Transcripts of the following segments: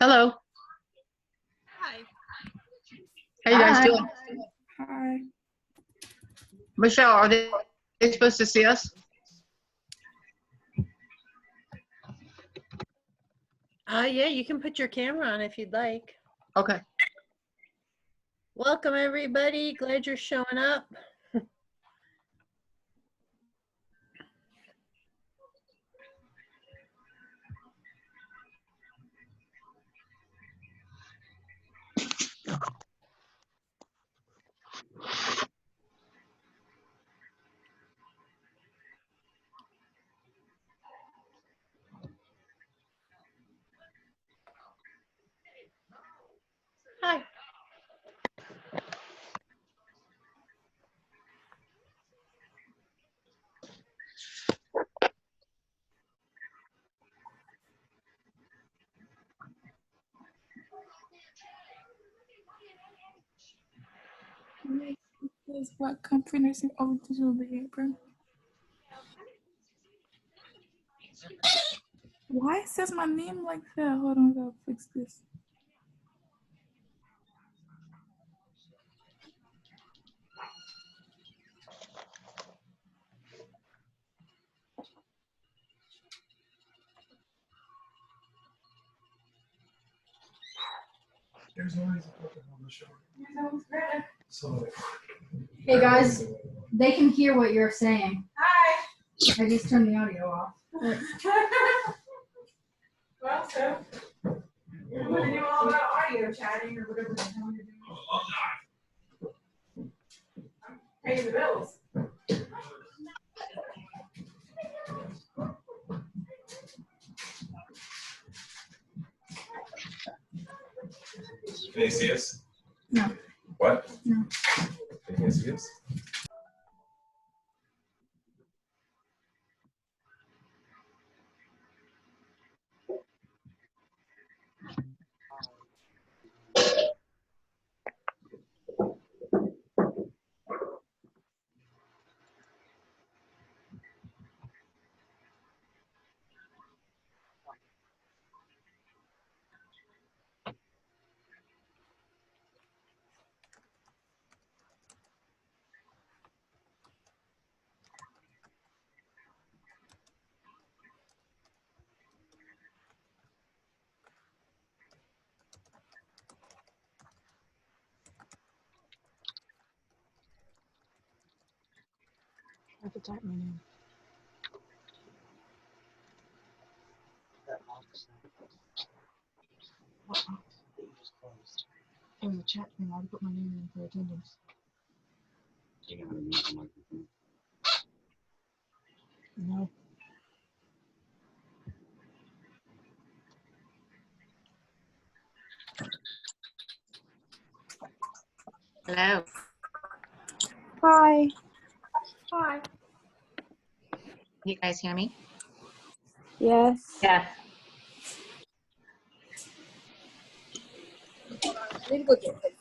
Hello. Hi. How you guys Hi. doing? Hi. Michelle, are they supposed to see us? Yeah, you can put your camera on if you'd like. Okay. Welcome, everybody. Glad you're showing up. Hi. What country nursing digital behavior? Why it says my name like that? Hold on, I gotta fix this. There's always a puppet on the show. So, Hey guys, they can hear what you're saying. Hi. I just turned the audio off. Well, so we're going to do all about audio chatting or whatever the hell you're doing. I'm paying the bills. can you see us? No. What? No. Can you see us? I have to type my name. What box? In the chat thing, I already put my name in for attendance. You know how to mute the microphone. No. Hello. Hi. Hi. You guys hear me? Yes. Yes. I need to go get it.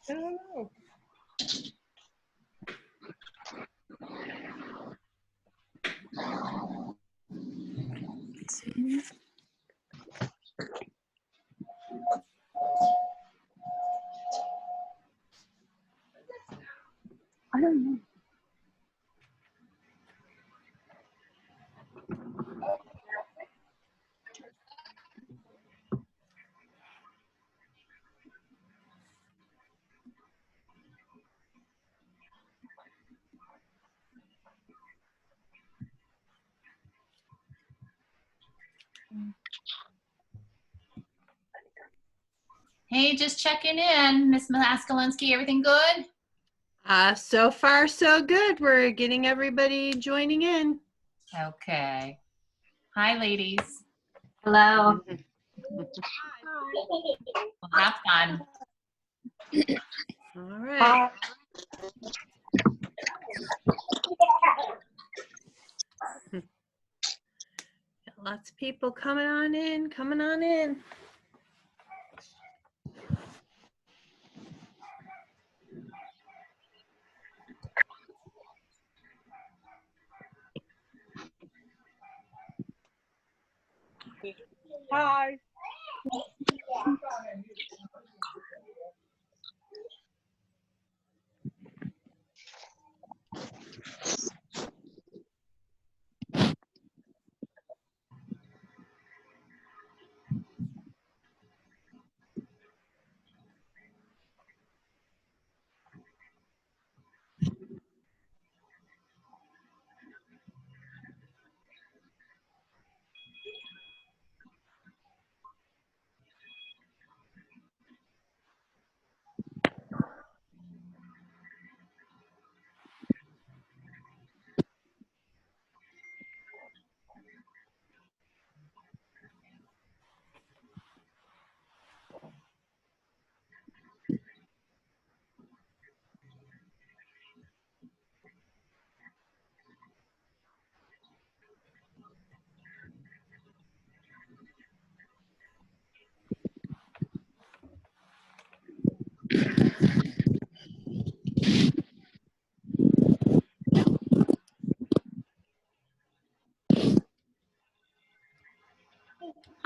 I don't know. I don't know. Hey, just checking in. Miss Malaskalinsky, everything good? So far, so good. We're getting everybody joining in. Okay. Hi, ladies. Hello. Well, have fun. All right. Got lots of people coming on in, coming on in. Hi.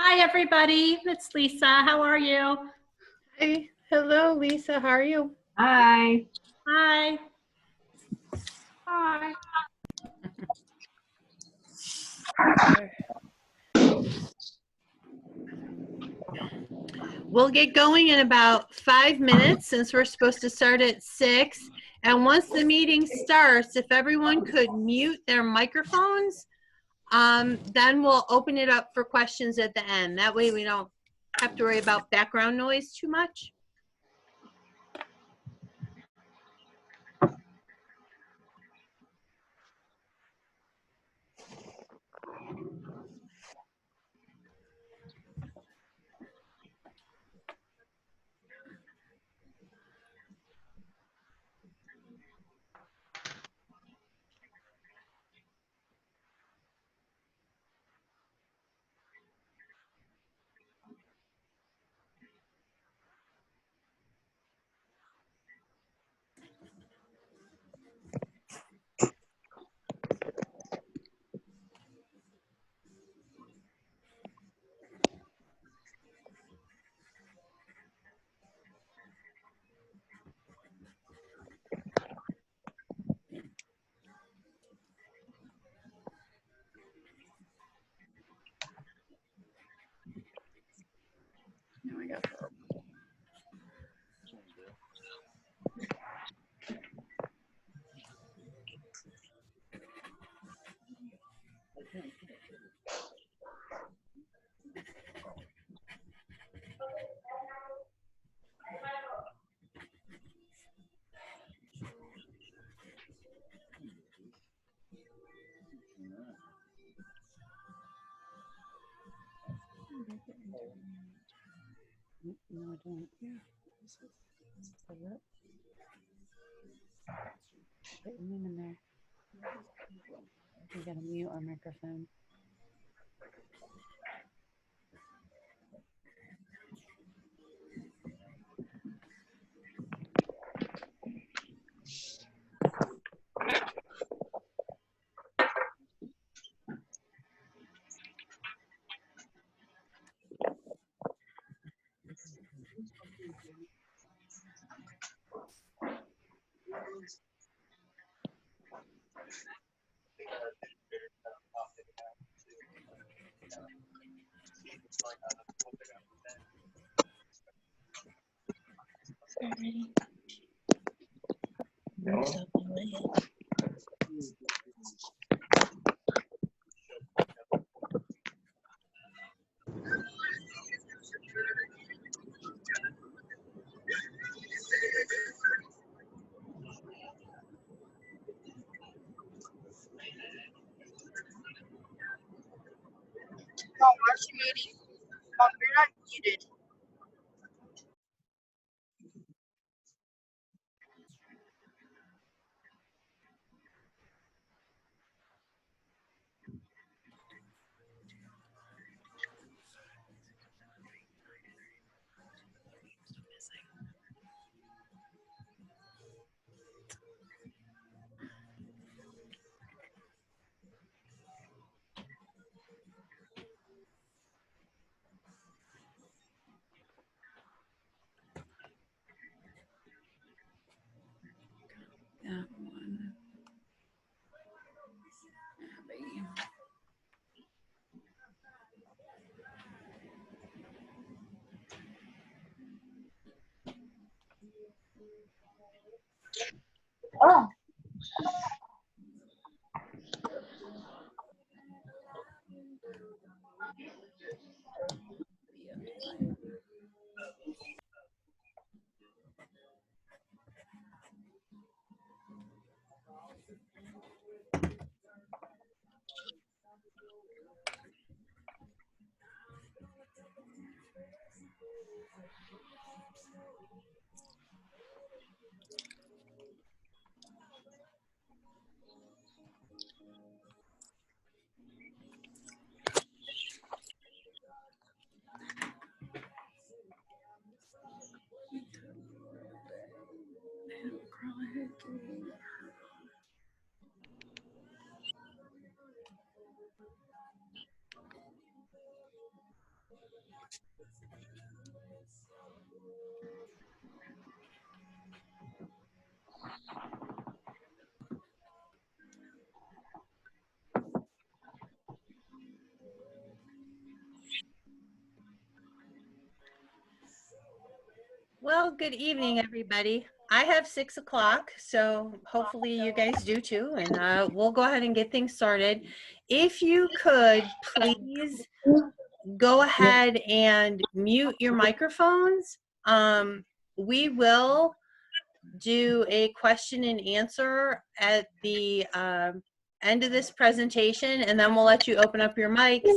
Hi, everybody. It's Lisa. How are you? Hey, hello, Lisa. How are you? Hi. Hi. Hi. We'll get going in about 5 minutes since we're supposed to start at 6. And once the meeting starts, if everyone could mute their microphones, then we'll open it up for questions at the end. That way we don't have to worry about background noise too much. There we go. No, I don't. Put your name in there. You gotta mute our microphone. You're not muted. That one. Oh. Well, good evening, everybody. I have 6 o'clock, so hopefully you guys do too, and we'll go ahead and get things started. If you could, please go ahead and mute your microphones. We will do a question and answer at the end of this presentation, and then we'll let you open up your mics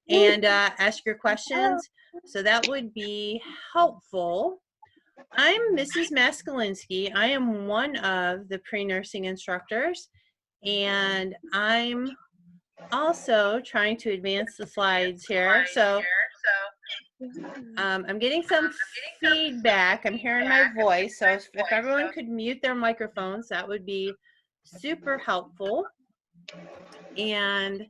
and ask your questions. So that would be helpful. I'm Mrs. Maskalinsky. I am one of the pre-nursing instructors, and I'm also trying to advance the slides here. So I'm getting some feedback. I'm hearing my voice. So if everyone could mute their microphones, that would be super helpful. And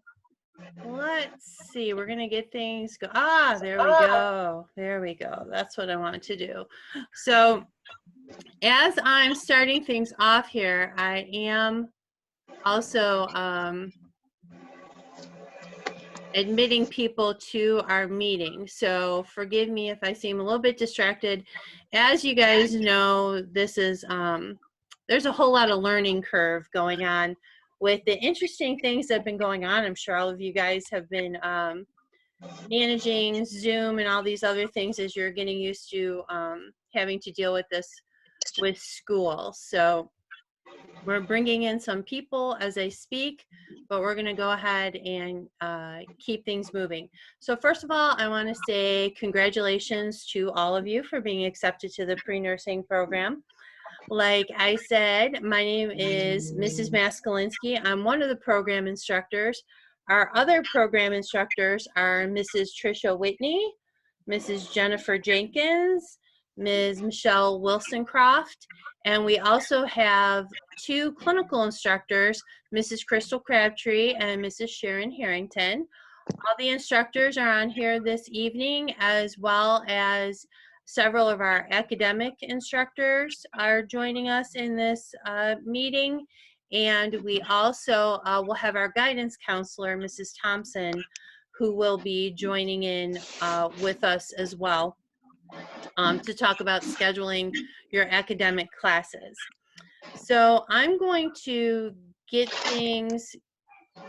let's see, we're gonna get things go. Ah, there we go. There we go. That's what I wanted to do. So as I'm starting things off here, I am also admitting people to our meeting. So forgive me if I seem a little bit distracted. As you guys know, this is there's a whole lot of learning curve going on with the interesting things that have been going on. I'm sure all of you guys have been managing Zoom and all these other things as you're getting used to having to deal with this with school. So we're bringing in some people as I speak, but we're going to go ahead and keep things moving. So first of all, I want to say congratulations to all of you for being accepted to the pre-nursing program. Like I said, my name is Mrs. Maskalinsky. I'm one of the program instructors. Our other program instructors are Mrs. Tricia Whitney, Mrs. Jennifer Jenkins, Ms. Michelle Wilsoncroft, and we also have 2 clinical instructors, Mrs. Crystal Crabtree and Mrs. Sharon Harrington. All the instructors are on here this evening, as well as several of our academic instructors are joining us in this meeting. And we also will have our guidance counselor, Mrs. Thompson, who will be joining in with us as well to talk about scheduling your academic classes. So I'm going to get things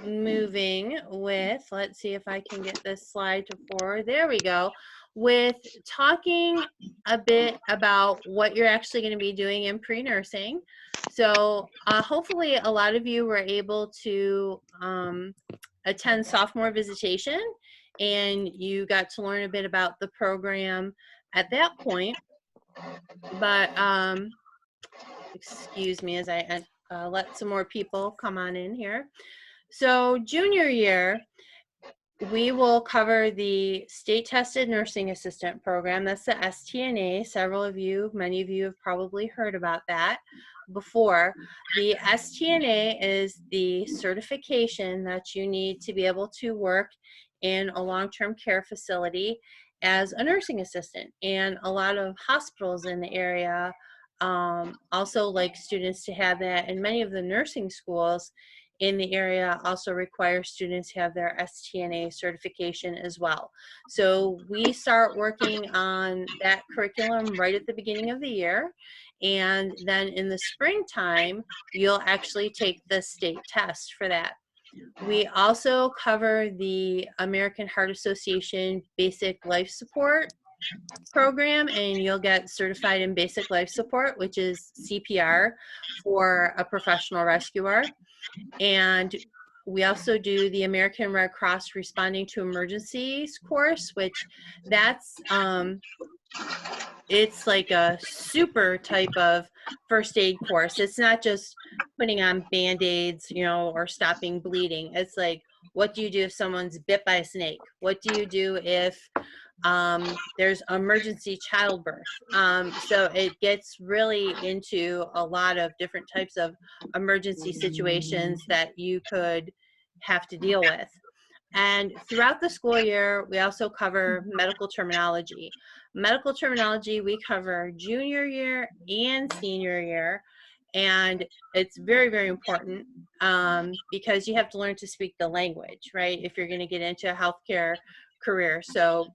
moving with, let's see if I can get this slide to forward. There we go. With talking a bit about what you're actually going to be doing in pre-nursing. So hopefully a lot of you were able to attend sophomore visitation and you got to learn a bit about the program at that point. But excuse me as I let some more people come on in here. So junior year, we will cover the state tested nursing assistant program. That's the STNA. Many of you have probably heard about that before. The STNA is the certification that you need to be able to work in a long-term care facility as a nursing assistant. And a lot of hospitals in the area also like students to have that, and many of the nursing schools in the area also require students to have their STNA certification as well. So we start working on that curriculum right at the beginning of the year, and then in the springtime you'll actually take the state test for that. We also cover the American Heart Association Basic Life Support program, and you'll get certified in basic life support, which is CPR for a professional rescuer. And we also do the American Red Cross Responding to Emergencies course, which that's it's like a super type of first aid course. It's not just putting on Band-Aids, you know, or stopping bleeding. It's like, what do you do if someone's bit by a snake? What do you do if there's emergency childbirth? So it gets really into a lot of different types of emergency situations that you could have to deal with. And throughout the school year, we also cover medical terminology. Medical terminology we cover junior year and senior year, and it's very, very important because you have to learn to speak the language, right, if you're going to get into a healthcare career. So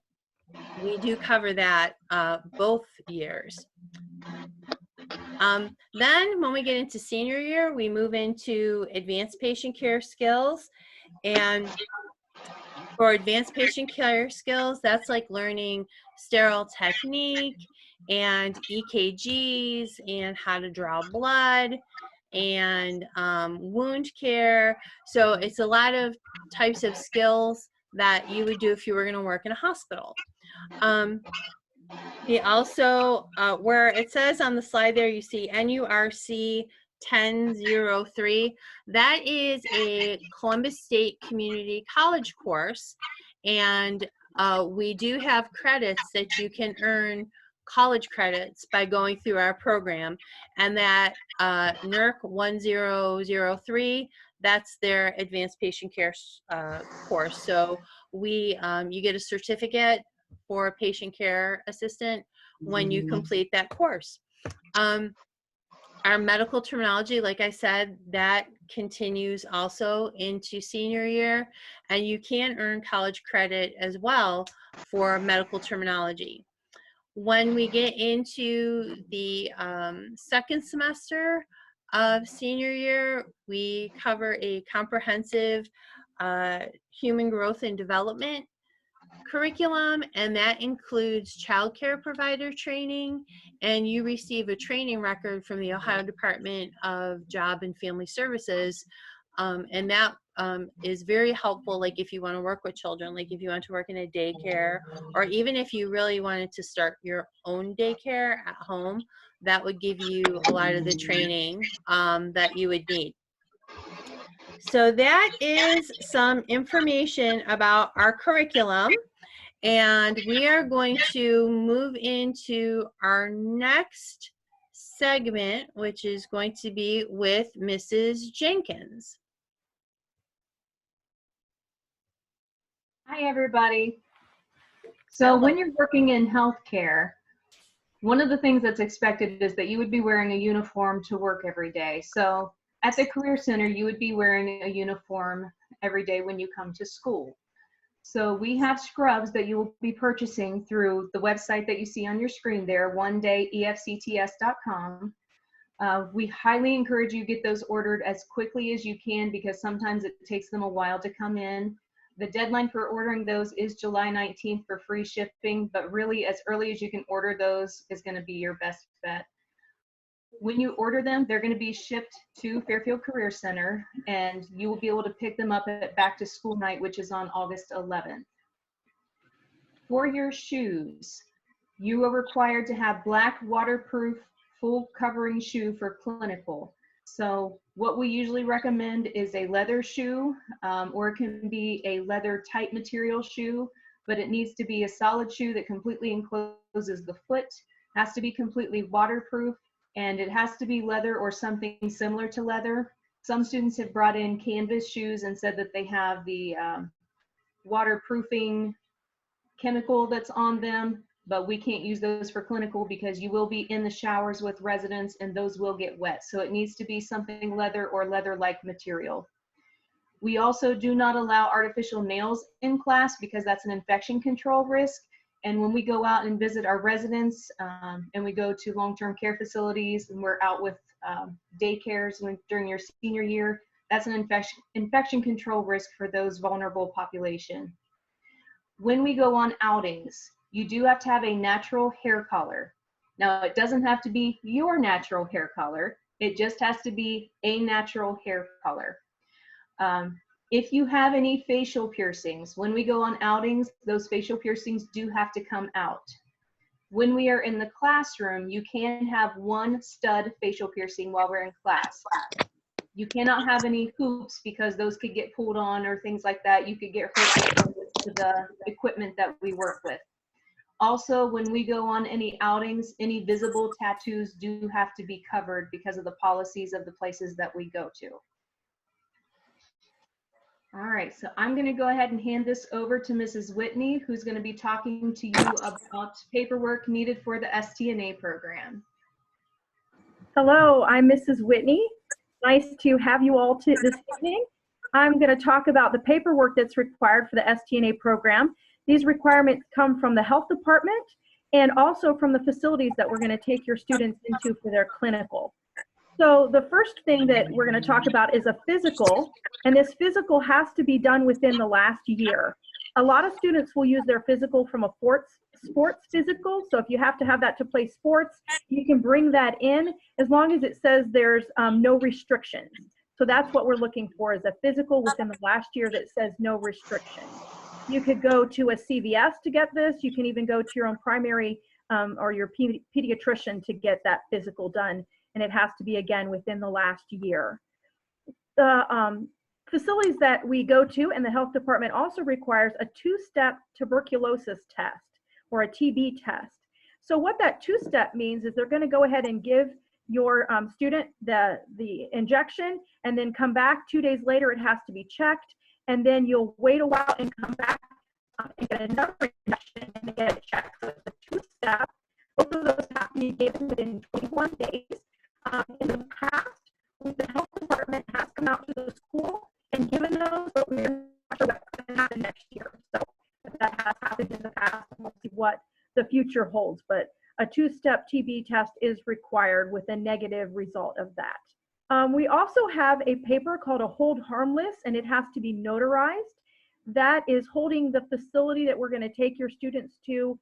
we do cover that both years. Then when we get into senior year, we move into advanced patient care skills. And for advanced patient care skills, that's like learning sterile technique and EKGs and how to draw blood and wound care. So it's a lot of types of skills that you would do if you were going to work in a hospital. He also, where it says on the slide there, you see NURC 1003. That is a Columbus State Community College course, and we do have credits that you can earn, college credits, by going through our program. And that NURC 1003, that's their advanced patient care course. So you get a certificate for a patient care assistant when you complete that course. Our medical terminology, like I said, that continues also into senior year, and you can earn college credit as well for medical terminology. When we get into the second semester of senior year, we cover a comprehensive human growth and development curriculum, and that includes child care provider training, and you receive a training record from the Ohio Department of Job and Family Services, and that is very helpful, like if you want to work with children, like if you want to work in a daycare, or even if you really wanted to start your own daycare at home, that would give you a lot of the training that you would need. So that is some information about our curriculum. And we are going to move into our next segment, which is going to be with Mrs. Jenkins. Hi, everybody. So when you're working in healthcare, one of the things that's expected is that you would be wearing a uniform to work every day. So at the Career Center, you would be wearing a uniform every day when you come to school. So we have scrubs that you will be purchasing through the website that you see on your screen there, onedayefcts.com. We highly encourage you get those ordered as quickly as you can, because sometimes it takes them a while to come in. The deadline for ordering those is July 19th for free shipping, but really as early as you can order those is going to be your best bet. When you order them, they're going to be shipped to Fairfield Career Center, and you will be able to pick them up at Back to School Night, which is on August 11th. For your shoes, you are required to have black waterproof full covering shoe for clinical. So what we usually recommend is a leather shoe, or it can be a leather type material shoe, but it needs to be a solid shoe that completely encloses the foot, has to be completely waterproof, and it has to be leather or something similar to leather. Some students have brought in canvas shoes and said that they have the waterproofing chemical that's on them, but we can't use those for clinical because you will be in the showers with residents and those will get wet. So it needs to be something leather or leather-like material. We also do not allow artificial nails in class because that's an infection control risk. And when we go out and visit our residents and we go to long-term care facilities and we're out with daycares during your senior year, that's an infection control risk for those vulnerable population. When we go on outings, you do have to have a natural hair color. Now, it doesn't have to be your natural hair color. It just has to be a natural hair color. If you have any facial piercings, when we go on outings, those facial piercings do have to come out. When we are in the classroom, you can have one stud facial piercing while we're in class. You cannot have any hoops because those could get pulled on or things like that. You could get hurt with the equipment that we work with. Also, when we go on any outings, any visible tattoos do have to be covered because of the policies of the places that we go to. All right, so I'm going to go ahead and hand this over to Mrs. Whitney, who's going to be talking to you about paperwork needed for the STNA program. Hello, I'm Mrs. Whitney. Nice to have you all this evening. I'm going to talk about the paperwork that's required for the STNA program. These requirements come from the health department and also from the facilities that we're going to take your students into for their clinical. So the first thing that we're going to talk about is a physical, and this physical has to be done within the last year. A lot of students will use their physical from a sports physical, so if you have to have that to play sports, you can bring that in as long as it says there's no restrictions. So that's what we're looking for, is a physical within the last year that says no restrictions. You could go to a CVS to get this. You can even go to your own primary or your pediatrician to get that physical done. And it has to be, again, within the last year. The facilities that we go to and the health department also requires a two-step tuberculosis test or a TB test. So what that two-step means is they're going to go ahead and give your student the injection and then come back 2 days later. It has to be checked, and then you'll wait a while and come back and get another injection and get it checked. So it's a two-step. Both of those have to be given within 21 days. In the past, the health department has come out to the school and given those, but we're not sure what's going to happen next year. So that has happened in the past, and we'll see what the future holds. But a two-step TB test is required with a negative result of that. We also have a paper called a hold harmless, and it has to be notarized. That is holding the facility that we're going to take your students to,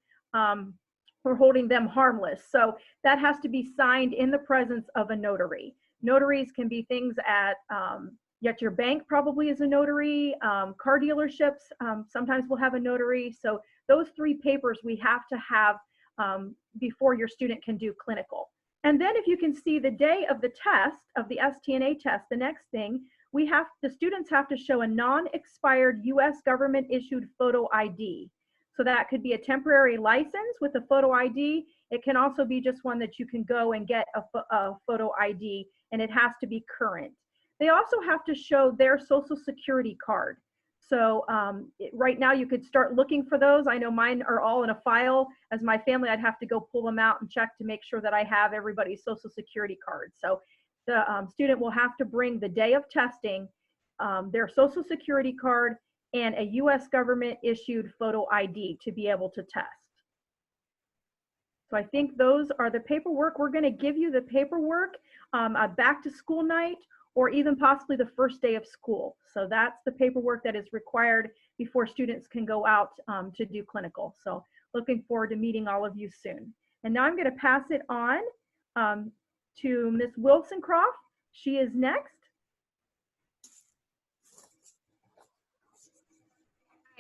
we're holding them harmless. So that has to be signed in the presence of a notary. Notaries can be things at your bank probably is a notary, car dealerships sometimes will have a notary. So those three papers we have to have before your student can do clinical. And then if you can see the day of the test, of the STNA test, the next thing, the students have to show a non-expired US government issued photo ID. So that could be a temporary license with a photo ID. It can also be just one that you can go and get a photo ID, and it has to be current. They also have to show their social security card. So right now you could start looking for those. I know mine are all in a file. As my family, I'd have to go pull them out and check to make sure that I have everybody's social security card. So the student will have to bring the day of testing, their social security card, and a US government issued photo ID to be able to test. So I think those are the paperwork. We're going to give you the paperwork back to school night or even possibly the first day of school. So that's the paperwork that is required before students can go out to do clinical. So looking forward to meeting all of you soon. And now I'm going to pass it on to Ms. Wilson-Croft. She is next.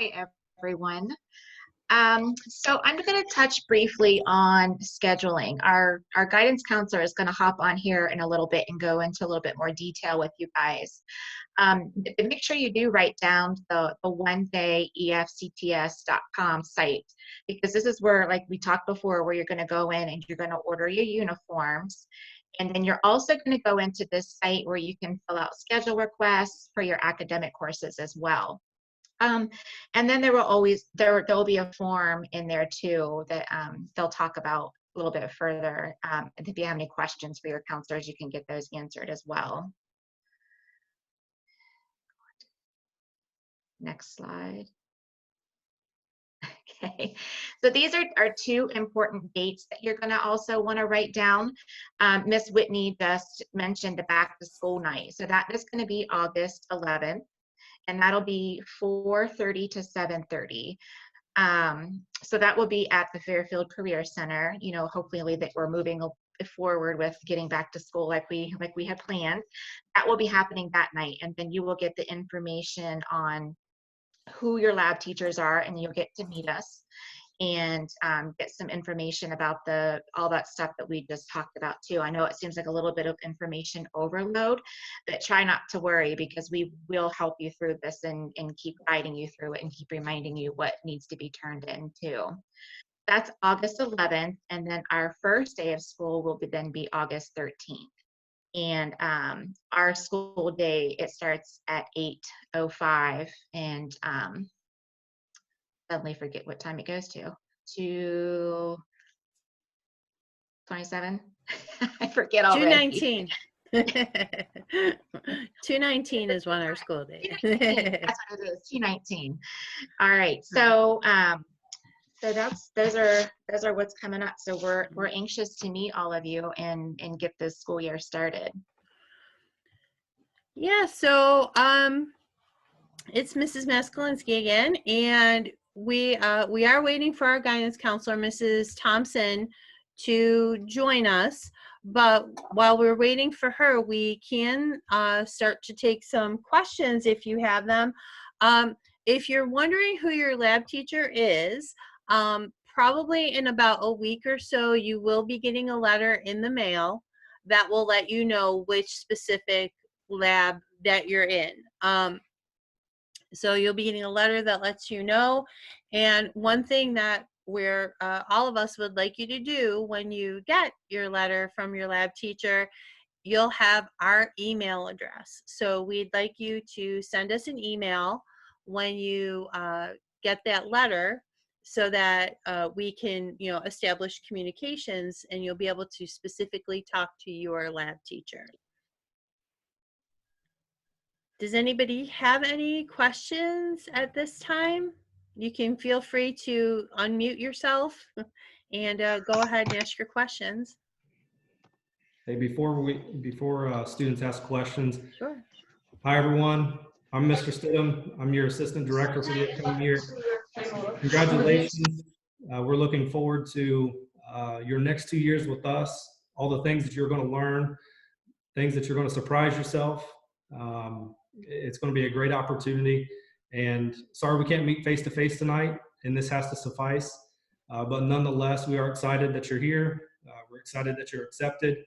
Hi, everyone. So I'm going to touch briefly on scheduling. Our guidance counselor is going to hop on here in a little bit and go into a little bit more detail with you guys. Make sure you do write down the OneDayEFCTS.com site, because this is where, like we talked before, where you're going to go in and you're going to order your uniforms. And then you're also going to go into this site where you can fill out schedule requests for your academic courses as well. And then there will be a form in there too that they'll talk about a little bit further. If you have any questions for your counselors, you can get those answered as well. Next slide. Okay, so these are two important dates that you're going to also want to write down. Miss Whitney just mentioned the back to school night. So that is going to be August 11th, and that'll be 4:30 to 7:30. So that will be at the Fairfield Career Center. You know, hopefully that we're moving forward with getting back to school like we had planned. That will be happening that night, and then you will get the information on who your lab teachers are, and you'll get to meet us and get some information about all that stuff that we just talked about too. I know it seems like a little bit of information overload, but try not to worry, because we will help you through this and keep guiding you through it and keep reminding you what needs to be turned in too. That's August 11th, and then our first day of school will then be August 13th. And our school day, it starts at 8:05, and suddenly forget what time it goes to 27. I forget already. 2:19. 2:19 is when our school day. That's what it is. 2:19. All right. So so those are what's coming up. So we're anxious to meet all of you and get this school year started. Yeah, so it's Mrs. Maskalinski again, and we are waiting for our guidance counselor, Mrs. Thompson, to join us. But while we're waiting for her, we can start to take some questions if you have them. If you're wondering who your lab teacher is, probably in about a week or so, you will be getting a letter in the mail that will let you know which specific lab that you're in. So you'll be getting a letter that lets you know. And one thing that we're all of us would like you to do when you get your letter from your lab teacher, you'll have our email address. So we'd like you to send us an email when you get that letter, so that we can, you know, establish communications, and you'll be able to specifically talk to your lab teacher. Does anybody have any questions at this time? You can feel free to unmute yourself and go ahead and ask your questions. Hey, before students ask questions. Sure. Hi, everyone. I'm Mr. Stidham. I'm your assistant director for the upcoming year. Congratulations. We're looking forward to your next 2 years with us, all the things that you're going to learn, things that you're going to surprise yourself. It's going to be a great opportunity. And sorry we can't meet face-to-face tonight, and this has to suffice. But nonetheless, we are excited that you're here. We're excited that you're accepted.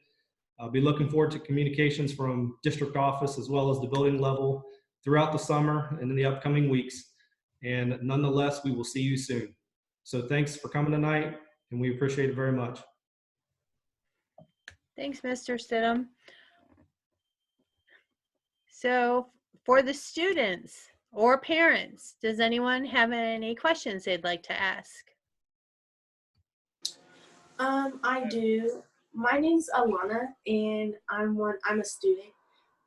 I'll be looking forward to communications from district office as well as the building level throughout the summer and in the upcoming weeks. And nonetheless, we will see you soon. So thanks for coming tonight, and we appreciate it very much. Thanks, Mr. Stidham. So for the students or parents, does anyone have any questions they'd like to ask? I do. My name's Alana, and I'm a student.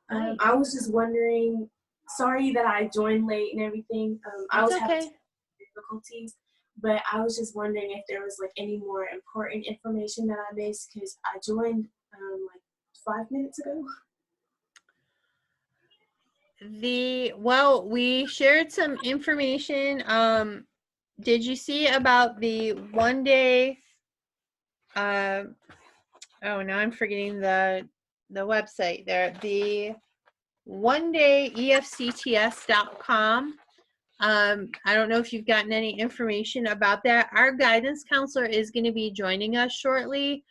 I was just wondering, sorry that I joined late and everything. I was having difficulties, but I was just wondering if there was like any more important information that I missed, because I joined like 5 minutes ago. Well, we shared some information. Did you see about the 1 day, oh, now I'm forgetting the website there, the OneDayEFCTS.com. I don't know if you've gotten any information about that. Our guidance counselor is going to be joining us shortly.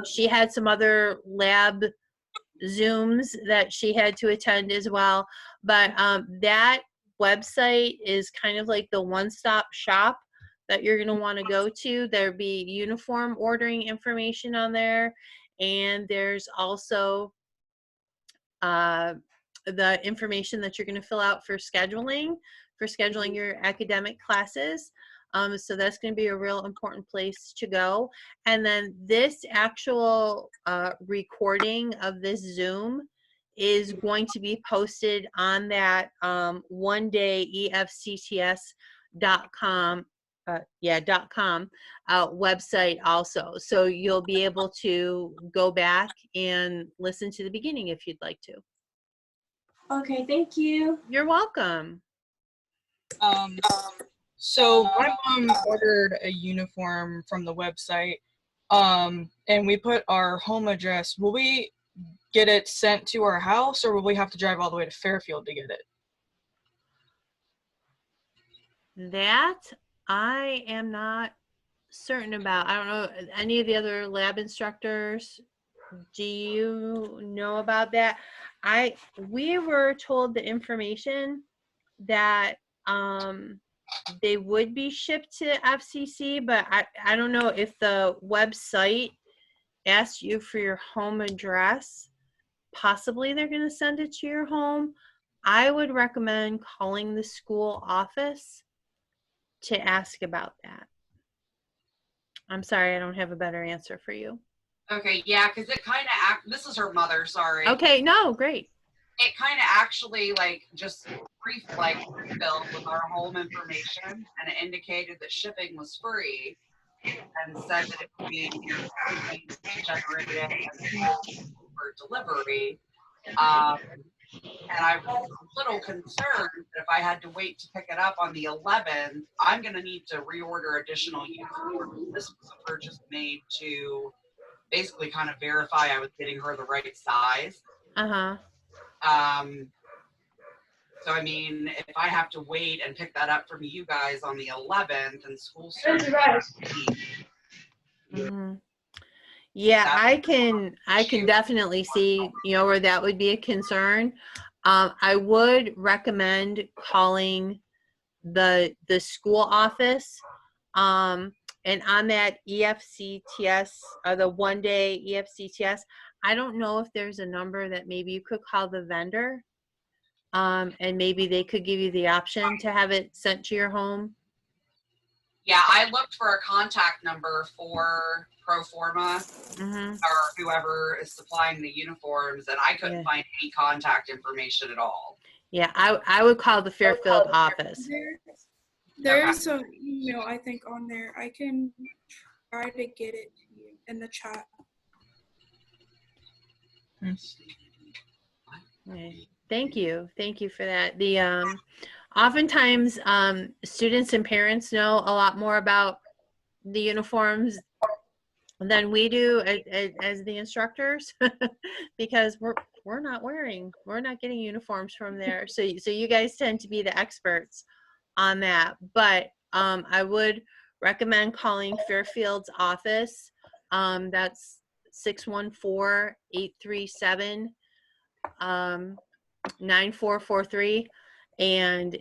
She had some other lab Zooms that she had to attend as well. But that website is kind of like the one-stop shop that you're going to want to go to. There'll be uniform ordering information on there. And there's also the information that you're going to fill out for scheduling your academic classes. So that's going to be a real important place to go. And then this actual recording of this Zoom is going to be posted on that onedayefcts.com website also. So you'll be able to go back and listen to the beginning if you'd like to. Okay, thank you. You're welcome. So my mom ordered a uniform from the website, and we put our home address. Will we get it sent to our house, or will we have to drive all the way to Fairfield to get it? That I am not certain about. I don't know any of the other lab instructors. Do you know about that? We were told the information that they would be shipped to FCC, but I don't know if the website asks you for your home address. Possibly they're going to send it to your home. I would recommend calling the school office to ask about that. I'm sorry, I don't have a better answer for you. Okay, yeah, because it kind of this is her mother, sorry. Okay, no, great. It kind of actually just refilled with our home information, and it indicated that shipping was free, and said that it would be generated for delivery. And I was a little concerned that if I had to wait to pick it up on the 11th, I'm going to need to reorder additional uniforms. This was a purchase made to basically kind of verify I was getting her the right size. Uh-huh. So, I mean, if I have to wait and pick that up from you guys on the 11th and school starts, Mm-hmm. Yeah, I can definitely see, where that would be a concern. I would recommend calling the school office, and on that EFCTS, or the one day EFCTS, I don't know if there's a number that maybe you could call the vendor, and maybe they could give you the option to have it sent to your home. Yeah, I looked for a contact number for Proforma or whoever is supplying the uniforms, and I couldn't find any contact information at all. Yeah, I would call the Fairfield office. There's some email, I think, on there. I can try to get it to you in the chat. Okay. Thank you for that. The oftentimes students and parents know a lot more about the uniforms than we do as the instructors, because we're not getting uniforms from there. So you guys tend to be the experts on that. But I would recommend calling Fairfield's office. That's 614-837 9443, and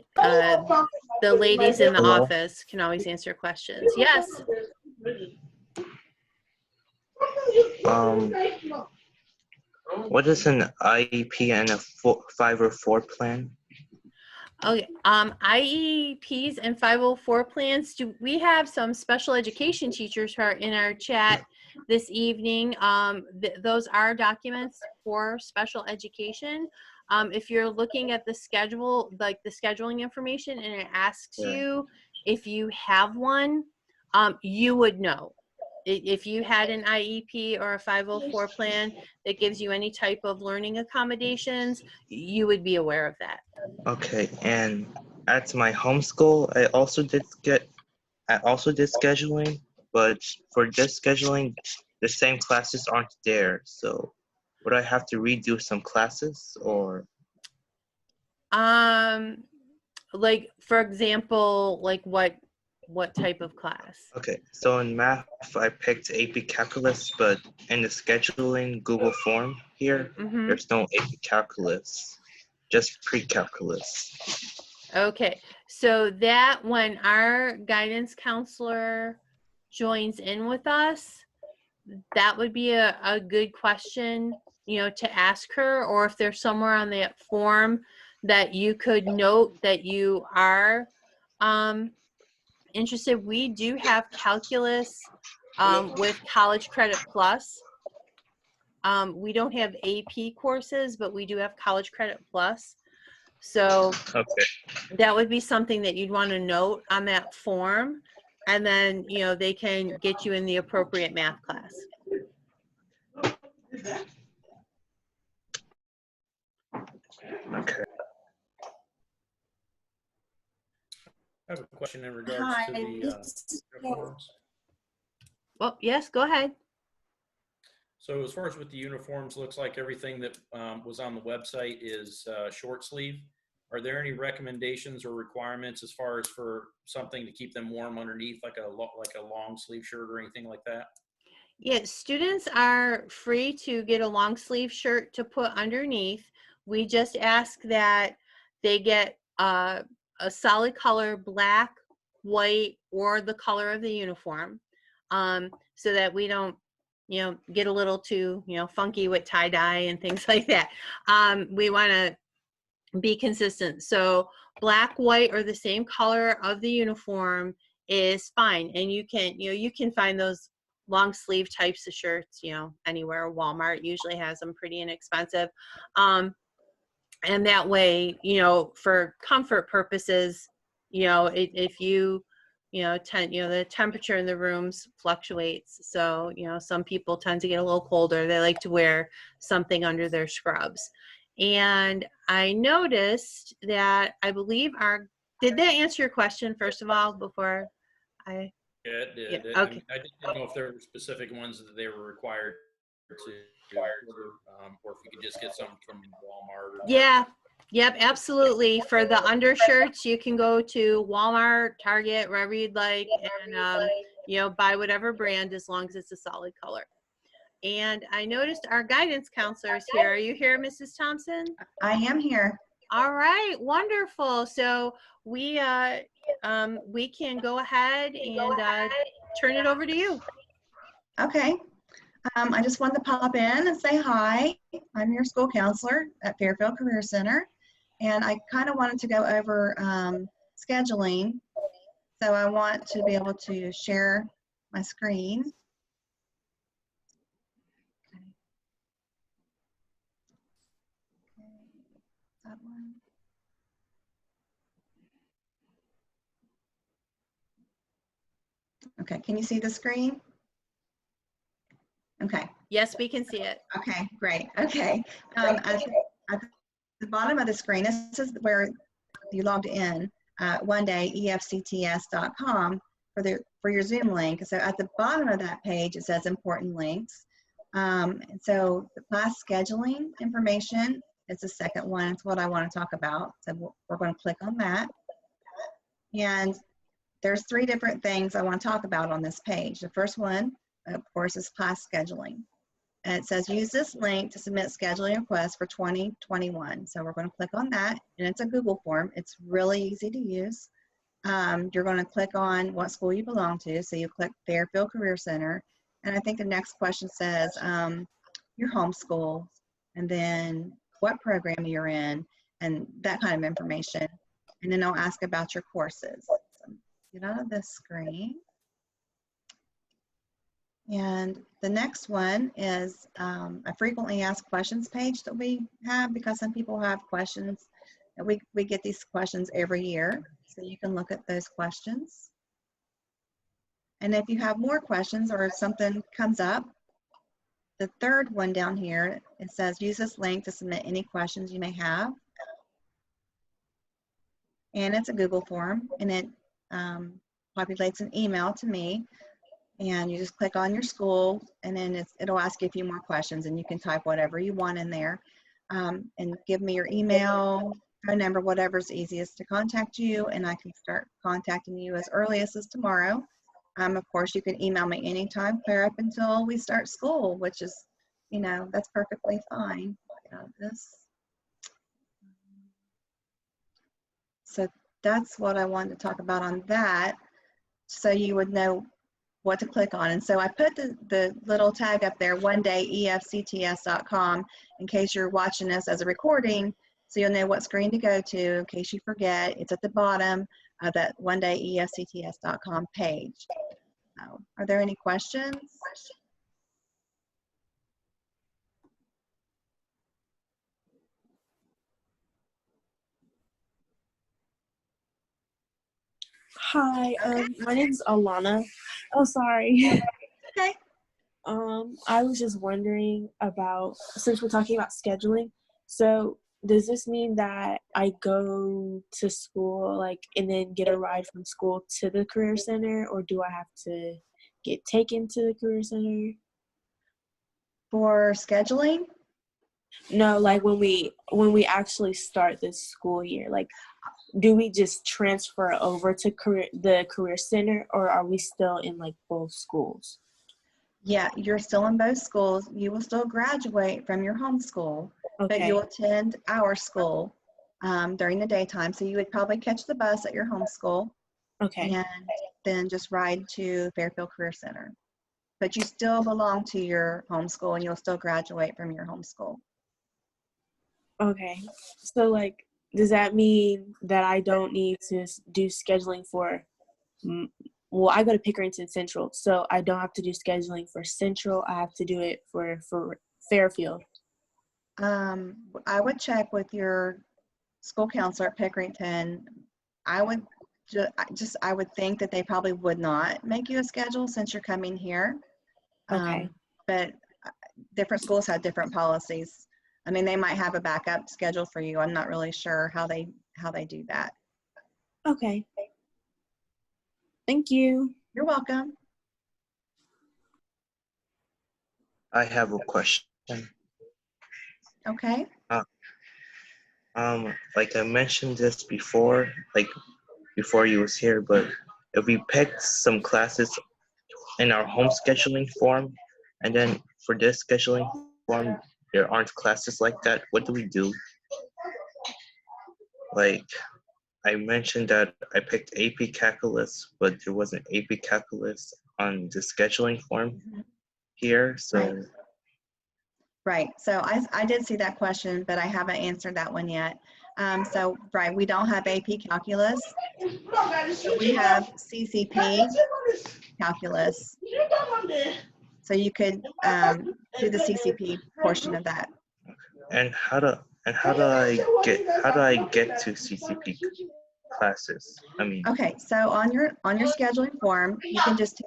the ladies in the office can always answer questions. Yes. What is an IEP and a 504 plan? Okay, IEPs and 504 plans. We have some special education teachers who are in our chat this evening. Those are documents for special education. If you're looking at the schedule, like the scheduling information, and it asks you if you have one, you would know. If you had an IEP or a 504 plan that gives you any type of learning accommodations, you would be aware of that. Okay, and at my home school, I also did scheduling, but for this scheduling, the same classes aren't there. So would I have to redo some classes, or? like, for example, like what type of class? Okay, so in math, I picked AP Calculus, but in the scheduling Google form here, Mm-hmm. there's no AP Calculus, just pre-calculus. Okay, so that when our guidance counselor joins in with us, that would be a good question, you know, to ask her, or if there's somewhere on that form that you could note that you are interested. We do have calculus with College Credit Plus. We don't have AP courses, but we do have College Credit Plus. So Okay. that would be something that you'd want to note on that form, and then, you know, they can get you in the appropriate math class. Okay. I have a question in regards to the uniforms. Well, yes, go ahead. So as far as with the uniforms, looks like everything that was on the website is short sleeve. Are there any recommendations or requirements as far as for something to keep them warm underneath, like a long sleeve shirt or anything like that? Yeah, students are free to get a long sleeve shirt to put underneath. We just ask that they get a solid color, black, white, or the color of the uniform, so that we don't, you know, get a little too, you know, funky with tie dye and things like that. We want to be consistent. So black, white, or the same color of the uniform is fine. And you can, you know, you can find those long sleeve types of shirts, you know, anywhere. Walmart usually has them pretty inexpensive. And that way, you know, for comfort purposes, you know, if you, you know, the temperature in the rooms fluctuates. So, you know, some people tend to get a little colder. They like to wear something under their scrubs. And I noticed that I believe did that answer your question, first of all, before I? Yeah, it did. Yeah, okay. I didn't know if there were specific ones that they were required to order, or if you could just get some from Walmart. Yeah. Yep, absolutely. For the undershirts, you can go to Walmart, Target, wherever you'd like, and you know, buy whatever brand as long as it's a solid color. And I noticed our guidance counselor is here. Are you here, Mrs. Thompson? I am here. All right, wonderful. So we can go ahead and turn it over to you. Okay. I just wanted to pop in and say hi. I'm your school counselor at Fairfield Career Center, and I kind of wanted to go over scheduling. So I want to be able to share my screen. That one. Okay, can you see the screen? Okay. Yes, we can see it. Okay, great. Okay. At the bottom of the screen, this is where you logged in one day, efcts.com for your Zoom link. So at the bottom of that page, it says important links. And so the class scheduling information is the second one. It's what I want to talk about. So we're going to click on that. And there's three different things I want to talk about on this page. The first one, of course, is class scheduling. And it says use this link to submit scheduling requests for 2021. So we're going to click on that, and it's a Google form. It's really easy to use. You're going to click on what school you belong to. So you click Fairfield Career Center. And I think the next question says your home school, and then what program you're in, and that kind of information. And then I'll ask about your courses. So get out of this screen. And the next one is a frequently asked questions page that we have, because some people have questions. And we get these questions every year, so you can look at those questions. And if you have more questions or if something comes up, the third one down here, it says use this link to submit any questions you may have. And it's a Google form, and it populates an email to me. And you just click on your school, and then it'll ask you a few more questions, and you can type whatever you want in there. And give me your email, phone number, whatever's easiest to contact you, and I can start contacting you as early as tomorrow. Of course, you can email me anytime, clear up until we start school, which is, you know, that's perfectly fine. So that's what I wanted to talk about on that, so you would know what to click on. And so I put the little tag up there, onedayefcts.com, in case you're watching this as a recording, so you'll know what screen to go to in case you forget. It's at the bottom of that onedayefcts.com page. So, are there any questions? Hi, my name's Alana. Oh, sorry. Okay. I was just wondering about, since we're talking about scheduling, so does this mean that I go to school, like, and then get a ride from school to the Career Center, or do I have to get taken to the Career Center? For scheduling? No, like when we actually start this school year, like, do we just transfer over to the Career Center, or are we still in like both schools? Yeah, you're still in both schools. You will still graduate from your home school, but you'll attend our school during the daytime. So you would probably catch the bus at your home school, and then just ride to Fairfield Career Center. But you still belong to your home school, and you'll still graduate from your home school. Okay, so like, does that mean that I don't need to do scheduling for, well, I go to Pickerington Central, so I don't have to do scheduling for Central. I have to do it for Fairfield. I would check with your school counselor at Pickerington. I would I would think that they probably would not make you a schedule since you're coming here. But different schools have different policies. I mean, they might have a backup schedule for you. I'm not really sure how they do that. Okay. Thank you. You're welcome. I have a question. Okay. Like I mentioned this before, like before you was here, but if we picked some classes in our home scheduling form, and then for this scheduling form, there aren't classes like that, what do we do? Like, I mentioned that I picked AP Calculus, but there wasn't AP Calculus on the scheduling form here, so. Right, so I did see that question, but I haven't answered that one yet. So, right, we don't have AP Calculus. So we have CCP Calculus. So you could do the CCP portion of that. And how do I get to CCP classes? I mean. Okay, so on your scheduling form, you can just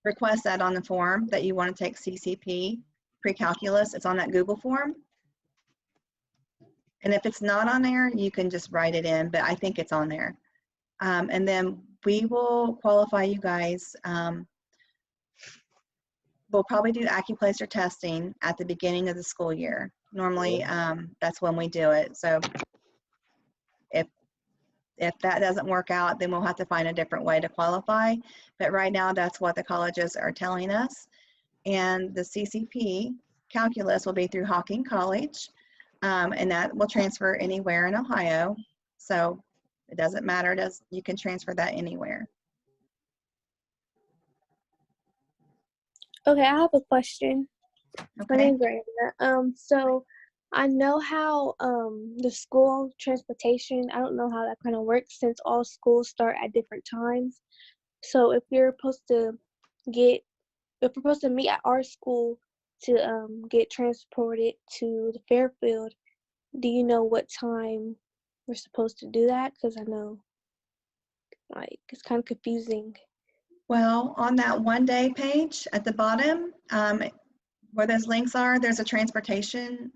request that on the form that you want to take CCP pre-calculus. It's on that Google form. And if it's not on there, you can just write it in, but I think it's on there. And then we will qualify you guys. We'll probably do AccuPlacer testing at the beginning of the school year. Normally, that's when we do it. So if that doesn't work out, then we'll have to find a different way to qualify. But right now, that's what the colleges are telling us. And the CCP calculus will be through Hawking College, and that will transfer anywhere in Ohio. So it doesn't matter, you can transfer that anywhere. Okay, I have a question. Okay. My name's Brandon. So I know how the school transportation, I don't know how that kind of works since all schools start at different times. So if we're supposed to meet at our school to get transported to the Fairfield, do you know what time we're supposed to do that? Because I know, like, it's kind of confusing. Well, on that one-day page at the bottom, where those links are, there's a transportation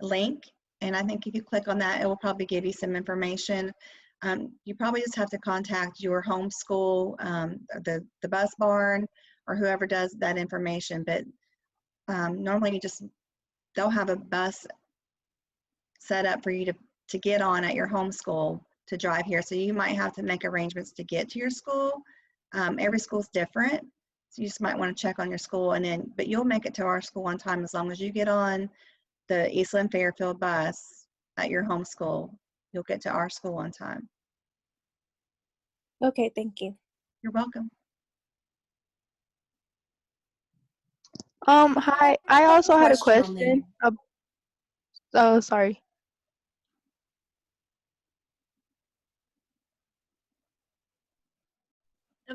link. And I think if you click on that, it will probably give you some information. You probably just have to contact your home school, the bus barn, or whoever does that information. But normally they'll have a bus set up for you to get on at your home school to drive here. So you might have to make arrangements to get to your school. Every school's different. So you just might want to check on your school, but you'll make it to our school on time as long as you get on the Eastland-Fairfield bus at your home school. You'll get to our school on time. Okay, thank you. You're welcome. Hi. I also had a question. Oh, sorry.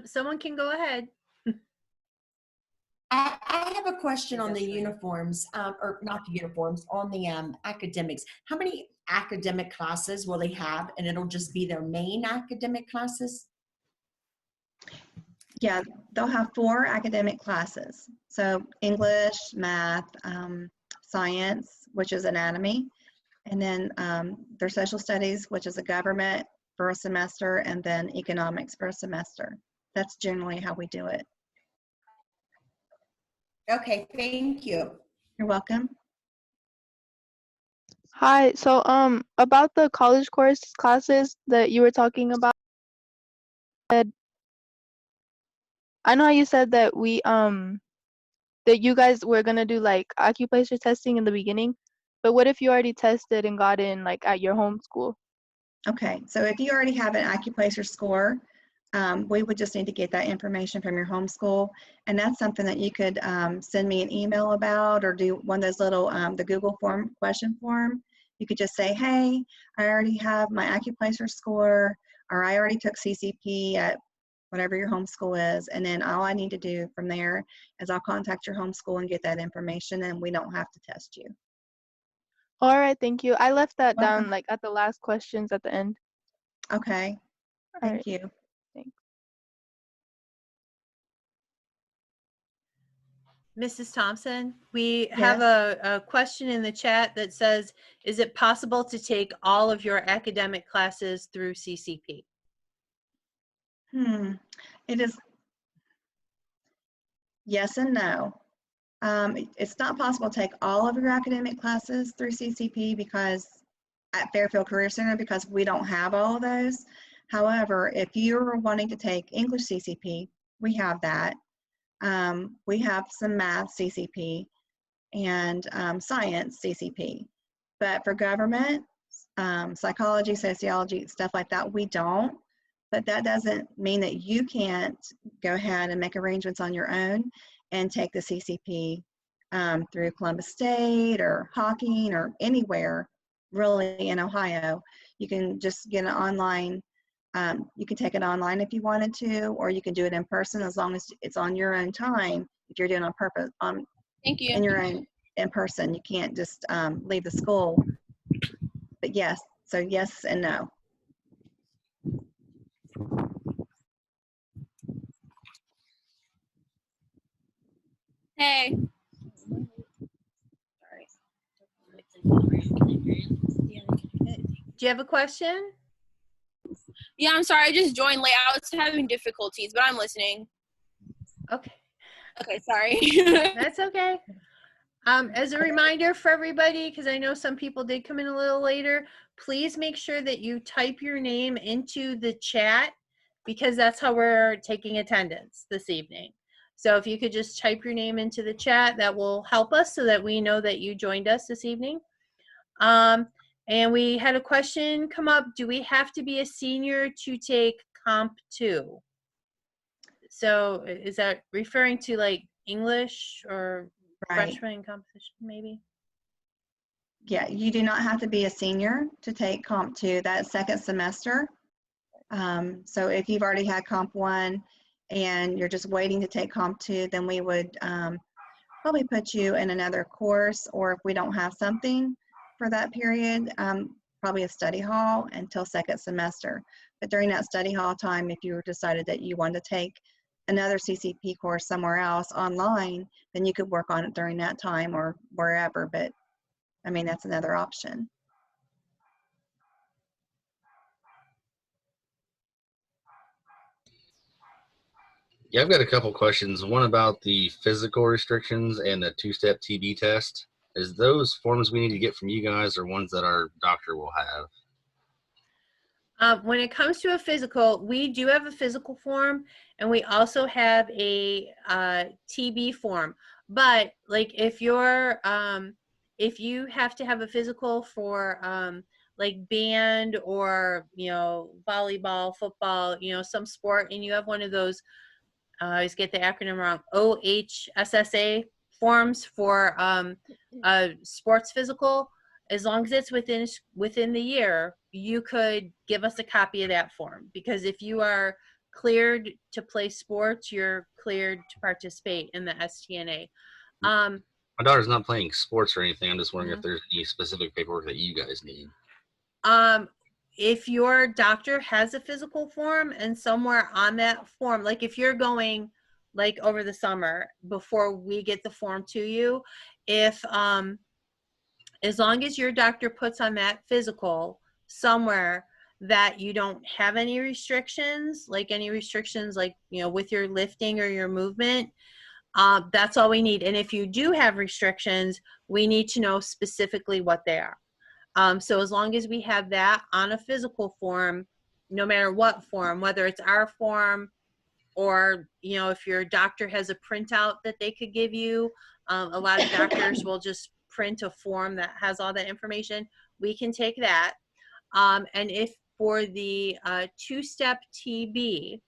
Someone can go ahead. I have a question on the uniforms, or not the uniforms, on the academics. How many academic classes will they have, and it'll just be their main academic classes? Yeah, they'll have 4 academic classes. So English, math, science, which is anatomy, and then their social studies, which is a government for a semester, and then economics for a semester. That's generally how we do it. Okay, thank you. You're welcome. Hi. So, about the college course classes that you were talking about, I know you said that that you guys were gonna do like acupressure testing in the beginning, but what if you already tested and got in like at your home school? Okay, so if you already have an acupressure score, we would just need to get that information from your home school, and that's something that you could send me an email about, or do one of those little the Google question form. You could just say, hey, I already have my acupressure score, or I already took CCP at whatever your home school is, and then all I need to do from there is I'll contact your home school and get that information, and we don't have to test you. All right, thank you. I left that down like at the last questions at the end. Okay, thank you. Thanks. Mrs. Thompson, we have a question in the chat that says, is it possible to take all of your academic classes through CCP? It is yes and no. It's not possible to take all of your academic classes through CCP because at Fairfield Career Center, because we don't have all of those. However, if you're wanting to take English CCP, we have that. We have some math CCP and science CCP. But for government, psychology, sociology, stuff like that, we don't. But that doesn't mean that you can't go ahead and make arrangements on your own and take the CCP through Columbus State or Hawking or anywhere really in Ohio. You can just get an online, you can take it online if you wanted to, or you can do it in person as long as it's on your own time. If you're doing it on purpose, Thank you. in your own in person, you can't just leave the school. But yes, so yes and no. Hey. Do you have a question? Yeah, I'm sorry. I just joined late. I was having difficulties, but I'm listening. Okay. Okay, sorry. That's okay. As a reminder for everybody, because I know some people did come in a little later, please make sure that you type your name into the chat, because that's how we're taking attendance this evening. So if you could just type your name into the chat, that will help us so that we know that you joined us this evening. And we had a question come up. Do we have to be a senior to take Comp 2? So is that referring to like English or freshman composition maybe? Yeah, you do not have to be a senior to take Comp 2. That's second semester. So if you've already had Comp 1 and you're just waiting to take Comp 2, then we would probably put you in another course, or if we don't have something for that period, probably a study hall until second semester. But during that study hall time, if you decided that you wanted to take another CCP course somewhere else online, then you could work on it during that time or wherever. But I mean, that's another option. Yeah, I've got a couple questions. One about the physical restrictions and the two-step TB test. Is those forms we need to get from you guys or ones that our doctor will have? When it comes to a physical, we do have a physical form, and we also have a TB form. But like if you have to have a physical for like band or volleyball, football, some sport, and you have one of those, I always get the acronym wrong, OHSSA forms for a sports physical. As long as it's within the year, you could give us a copy of that form, because if you are cleared to play sports, you're cleared to participate in the STNA. My daughter's not playing sports or anything. I'm just wondering if there's any specific paperwork that you guys need. If your doctor has a physical form, and somewhere on that form, like if you're going like over the summer before we get the form to you, if as long as your doctor puts on that physical somewhere that you don't have any restrictions, like with your lifting or your movement, that's all we need. And if you do have restrictions, we need to know specifically what they are. So as long as we have that on a physical form, no matter what form, whether it's our form or, if your doctor has a printout that they could give you, a lot of doctors will just print a form that has all that information. We can take that. And if for the two-step TB,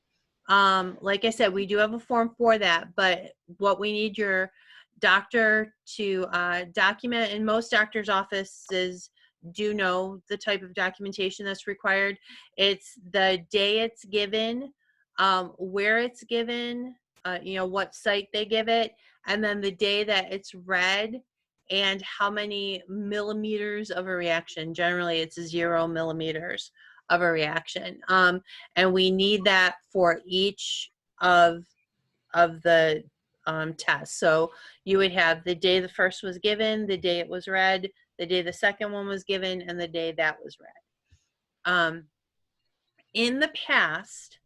like I said, we do have a form for that, but what we need your doctor to document, and most doctors' offices do know the type of documentation that's required. It's the day it's given, where it's given, what site they give it, and then the day that it's read, and how many millimeters of a reaction. Generally, it's 0 millimeters of a reaction. And we need that for each of the tests. So you would have the day the first was given, the day it was read, the day the second one was given, and the day that was read. In the past,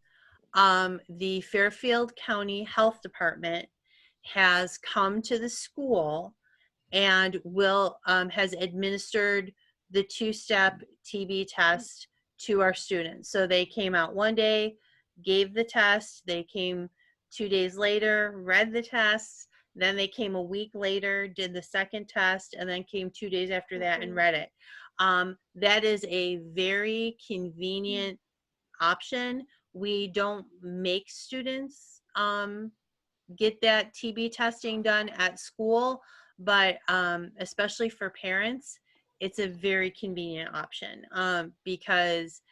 the Fairfield County Health Department has come to the school and has administered the two-step TB test to our students. So they came out one day, gave the test, they came 2 days later, read the tests, then they came a week later, did the second test, and then came 2 days after that and read it. That is a very convenient option. We don't make students get that TB testing done at school, but especially for parents, it's a very convenient option because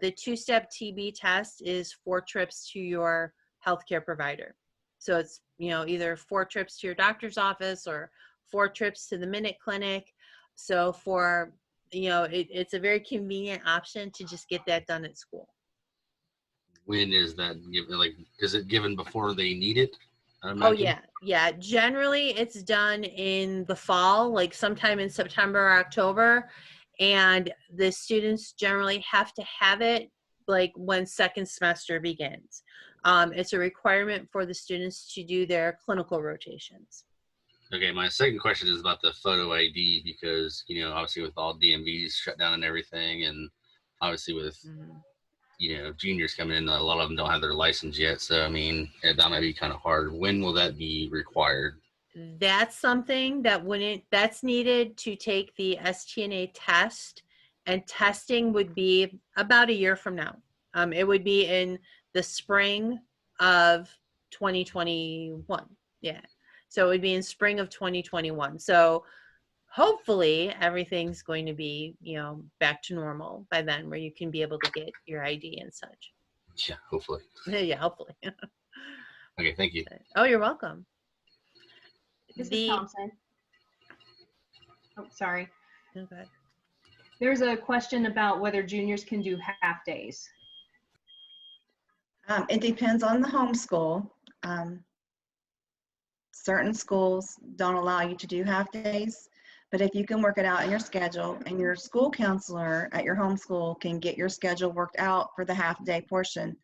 the two-step TB test is 4 trips to your healthcare provider. So it's either 4 trips to your doctor's office or 4 trips to the Minute Clinic. So for it's a very convenient option to just get that done at school. When is that given? Like, is it given before they need it? Oh yeah. Generally, it's done in the fall, like sometime in September or October, and the students generally have to have it like when second semester begins. It's a requirement for the students to do their clinical rotations. Okay, my second question is about the photo ID, because obviously with all DMVs shut down and everything, and obviously with juniors coming in, a lot of them don't have their license yet. So, I mean, that might be kind of hard. When will that be required? That's something that's needed to take the STNA test, and testing would be about a year from now. It would be in the spring of 2021. Yeah. So it would be in spring of 2021. So hopefully everything's going to be, back to normal by then, where you can be able to get your ID and such. Yeah, hopefully. Yeah, hopefully. Okay, thank you. Oh, you're welcome. Mrs. Thompson. Oh, sorry. Okay. There's a question about whether juniors can do half days. It depends on the homeschool. Certain schools don't allow you to do half days, but if you can work it out in your schedule, and your school counselor at your homeschool can get your schedule worked out for the half day portion,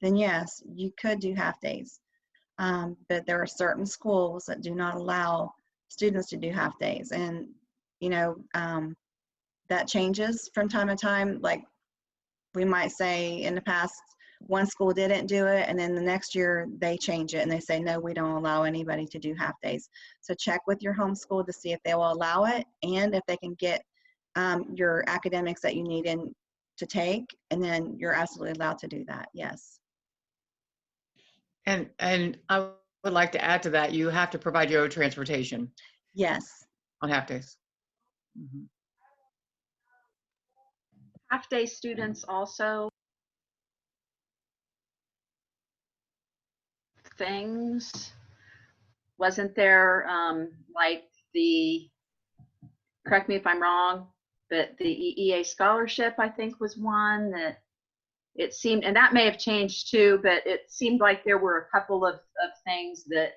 then yes, you could do half days. But there are certain schools that do not allow students to do half days, and that changes from time to time. Like we might say in the past, one school didn't do it, and then the next year they change it and they say, no, we don't allow anybody to do half days. So check with your home school to see if they will allow it and if they can get your academics that you need in to take, and then you're absolutely allowed to do that, yes. And I would like to add to that, you have to provide your own transportation. Yes. On half days. Mm-hmm. Half-day students also things. Wasn't there like the, correct me if I'm wrong, but the EEA scholarship, I think, was one that it seemed, and that may have changed too, but it seemed like there were a couple of things that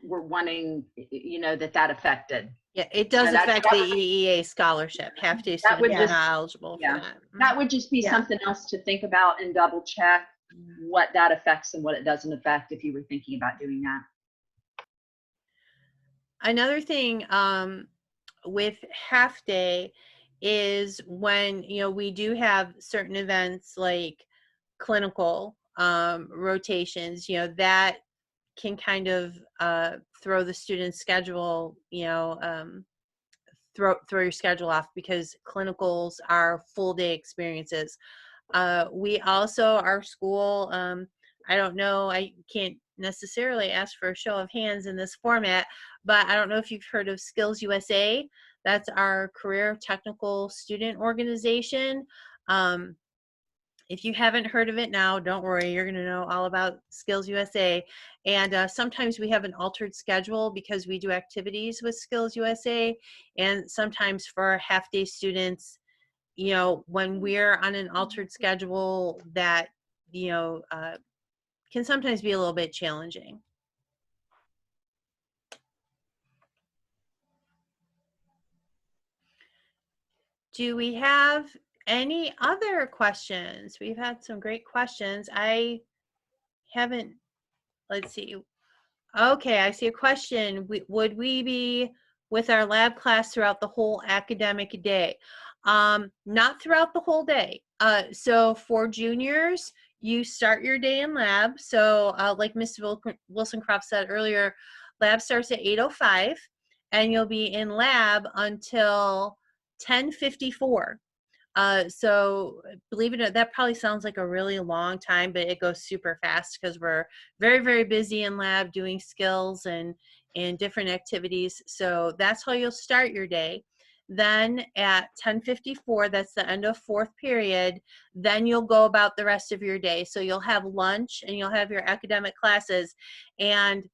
were wanting, you know, that affected. Yeah, it does So affect the EEA scholarship. Half-day students are not eligible for that. That would just be something else to think about and double check what that affects and what it doesn't affect if you were thinking about doing that. Another thing with half day is when, you know, we do have certain events like clinical rotations, you know, that can kind of throw the student's schedule, you know, throw your schedule off because clinicals are full day experiences. We also, our school, I don't know, I can't necessarily ask for a show of hands in this format, but I don't know if you've heard of Skills USA. That's our career technical student organization. If you haven't heard of it now, don't worry, you're going to know all about Skills USA. And sometimes we have an altered schedule because we do activities with Skills USA. And sometimes for half-day students, you know, when we're on an altered schedule, that, you know, can sometimes be a little bit challenging. Do we have any other questions? We've had some great questions. I haven't, let's see. Okay, I see a question. Would we be with our lab class throughout the whole academic day? Not throughout the whole day. So for juniors, you start your day in lab. So like Ms. Wilson-Croft said earlier, lab starts at 8:05 and you'll be in lab until 10:54. So believe it or not, that probably sounds like a really long time, but it goes super fast because we're very, very busy in lab doing skills and different activities. So that's how you'll start your day. Then at 10:54, that's the end of fourth period, then you'll go about the rest of your day. So you'll have lunch and you'll have your academic classes, and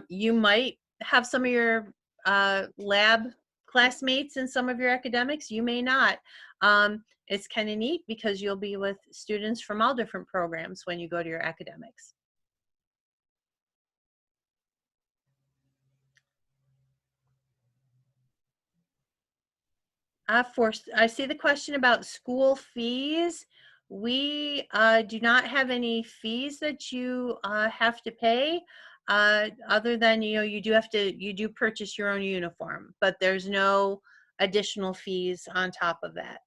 you might have some of your lab classmates in some of your academics, you may not. It's kind of neat because you'll be with students from all different programs when you go to your academics. I see the question about school fees. We do not have any fees that you have to pay, other than, you know, you do purchase your own uniform, but there's no additional fees on top of that.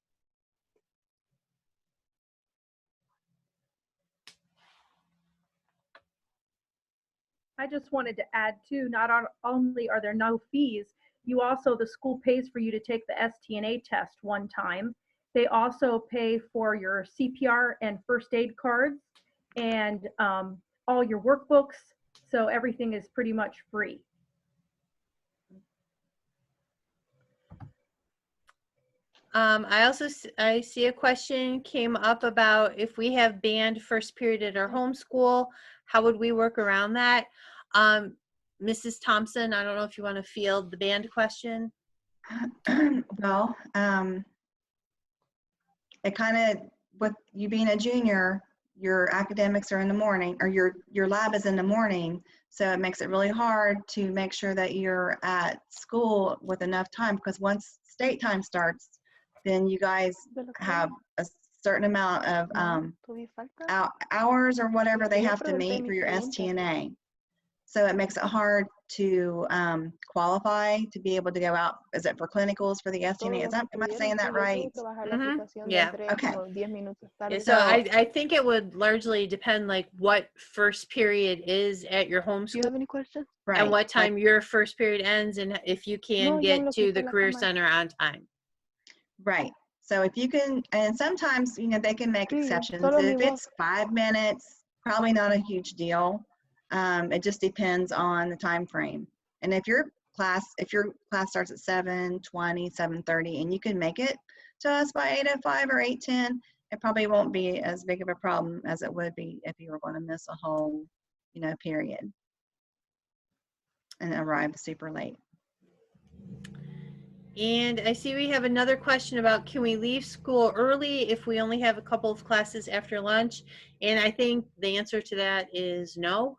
I just wanted to add too, not only are there no fees, you also, the school pays for you to take the STNA test one time. They also pay for your CPR and first aid cards and all your workbooks. So everything is pretty much free. I see a question came up about if we have band first period at our home school, how would we work around that? Mrs. Thompson, I don't know if you want to field the band question. Well, it kind of, with you being a junior, your academics are in the morning, or your lab is in the morning, so it makes it really hard to make sure that you're at school with enough time, because once state time starts, then you guys have a certain amount of hours or whatever they have to meet for your STNA. So it makes it hard to qualify to be able to go out. Is it for clinicals for the STNA? Am I saying that right? Yeah. Okay. Yeah, so I think it would largely depend like what first period is at your home school. Do you have any questions? Right. And what time your first period ends and if you can No, yo get lo to quito the la Career cámara. Center on time. Right. So if you can, and sometimes, they can make exceptions. solo mi If voz. it's 5 minutes, probably not a huge deal. It just depends on the time frame. And if your class starts at 7:20, 7:30, and you can make it to us by 8:05 or 8:10, it probably won't be as big of a problem as it would be if you were going to miss a whole, period and arrive super late. And I see we have another question about can we leave school early if we only have a couple of classes after lunch? And I think the answer to that is no.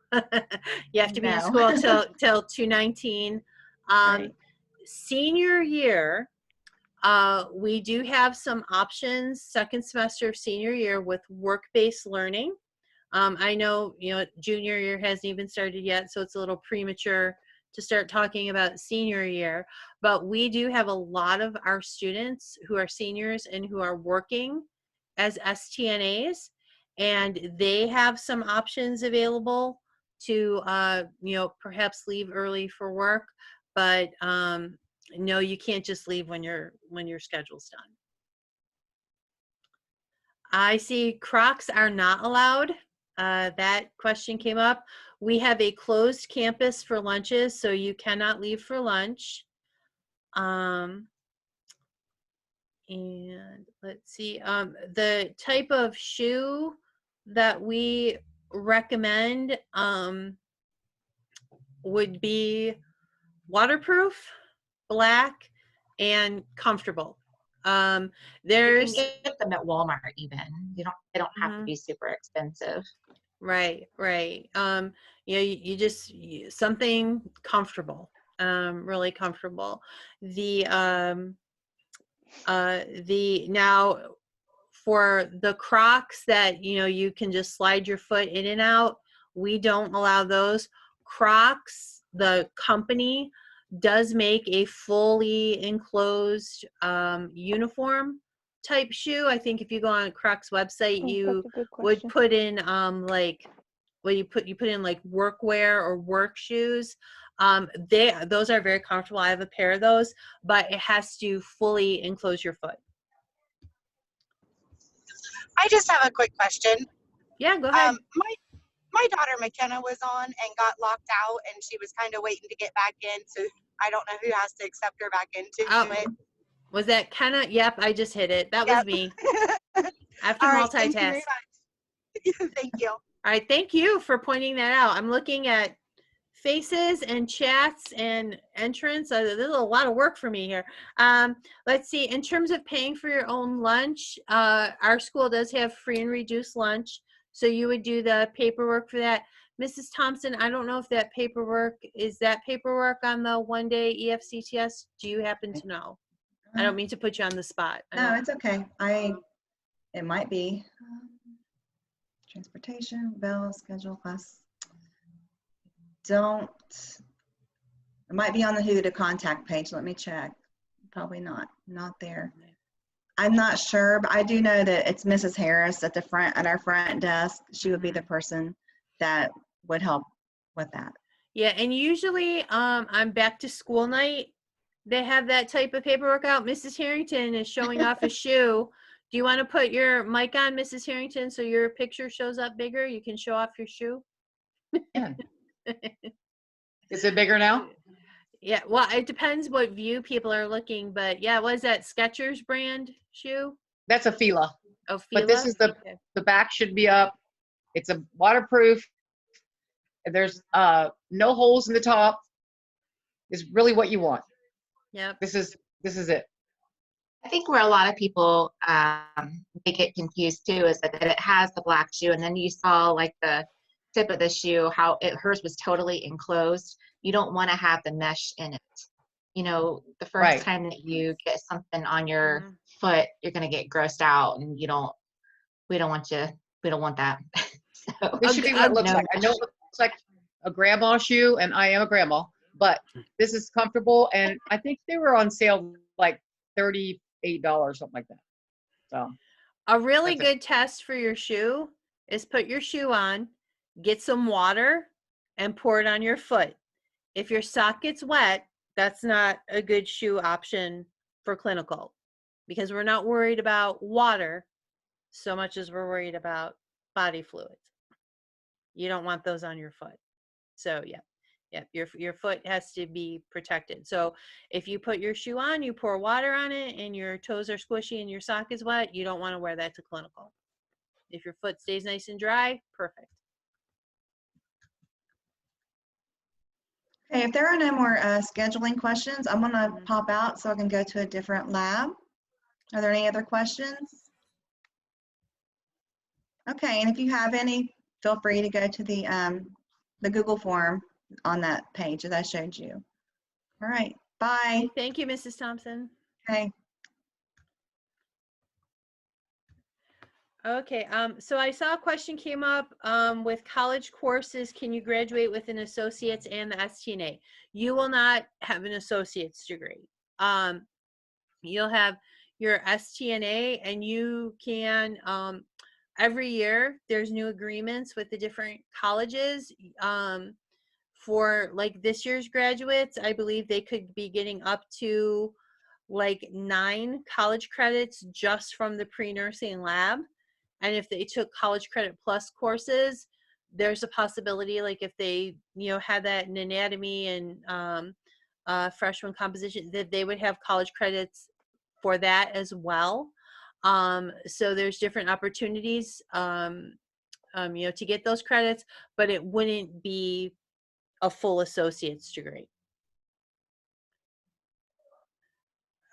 You have to be in No. school till 2:19. Right. Senior year, we do have some options second semester of senior year with work-based learning. I know, junior year hasn't even started yet, so it's a little premature to start talking about senior year, but we do have a lot of our students who are seniors and who are working as STNAs, and they have some options available to, perhaps leave early for work, but no, you can't just leave when your schedule's done. I see Crocs are not allowed. That question came up. We have a closed campus for lunches, so you cannot leave for lunch. And let's see, the type of shoe that we recommend would be waterproof, black, and comfortable. You There's can get them at Walmart even. They don't have to be super expensive. Right. You just something comfortable, really comfortable. Now for the Crocs that you can just slide your foot in and out, we don't allow those. Crocs, the company, does make a fully enclosed uniform type shoe. I think if you go on Crocs website, you would put in you put in like workwear or work shoes. Those are very comfortable. I have a pair of those, but it has to fully enclose your foot. I just have a quick question. Yeah, go ahead. My daughter McKenna was on and got locked out, and she was kind of waiting to get back in. So I don't know who has to accept her back into it. Was that Kenna? Yep, I just hit it. That was me. I have to multitask. Thank you very much. Thank you. All right, thank you for pointing that out. I'm looking at faces and chats and entrance. There's a lot of work for me here. Let's see, in terms of paying for your own lunch, our school does have free and reduced lunch. So you would do the paperwork for that. Mrs. Thompson, I don't know if that paperwork on the one-day EFCTS. Do you happen to know? I don't mean to put you on the spot. No, it's okay. It might be. Transportation, bill, schedule, class. It might be on the who to contact page. Let me check. Probably not there. I'm not sure, but I do know that it's Mrs. Harris at our front desk. She would be the person that would help with that. Yeah, and usually on back to school night, they have that type of paperwork out. Mrs. Harrington is showing off a shoe. Do you want to put your mic on, Mrs. Harrington, so your picture shows up bigger? You can show off your shoe. Yeah. Is it bigger now? Yeah, well, it depends what view people are looking, but yeah, what is that, Skechers brand shoe? That's a Fila. Oh, Fila? But this is the back should be up. It's a waterproof. There's no holes in the top. Is really what you want. Yep. This is it. I think where a lot of people they get confused too is that it has the black shoe, and then you saw like the tip of the shoe, how hers was totally enclosed. You don't want to have the mesh in it. The first time that you get something on your foot, you're going to get grossed out, and we don't want that. So This should be what it looks like. I know it looks like a grandma shoe, and I am a grandma, but this is comfortable, and I think they were on sale like $38, something like that. So A really that's good test for your shoe is put your shoe on, get some water, and pour it on your foot. If your sock gets wet, that's not a good shoe option for clinical, because we're not worried about water so much as we're worried about body fluids. You don't want those on your foot. So yeah, your foot has to be protected. So if you put your shoe on, you pour water on it, and your toes are squishy and your sock is wet, you don't want to wear that to clinical. If your foot stays nice and dry, perfect. Okay, if there are no more scheduling questions, I'm gonna pop out so I can go to a different lab. Are there any other questions? Okay, and if you have any, feel free to go to the Google form on that page that I showed you. All right, bye. Thank you, Mrs. Thompson. Okay. Okay, so I saw a question came up with college courses. Can you graduate with an associate's and the STNA? You will not have an associate's degree. You'll have your STNA, and you can, every year there's new agreements with the different colleges. For like this year's graduates, I believe they could be getting up to like 9 college credits just from the pre-nursing lab. And if they took college credit plus courses, there's a possibility, like if they, had that in anatomy and freshman composition, that they would have college credits for that as well. So there's different opportunities, to get those credits, but it wouldn't be a full associate's degree.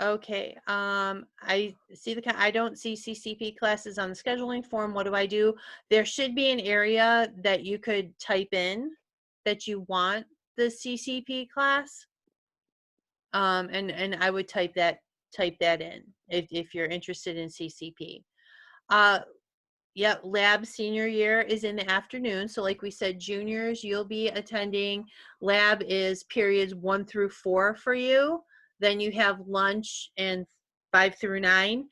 Okay, I see I don't see CCP classes on the scheduling form. What do I do? There should be an area that you could type in that you want the CCP class. And I would type that in if you're interested in CCP. Yep, lab senior year is in the afternoon. So like we said, juniors, you'll be attending. Lab is periods 1 through 4 for you. Then you have lunch and 5 through 9.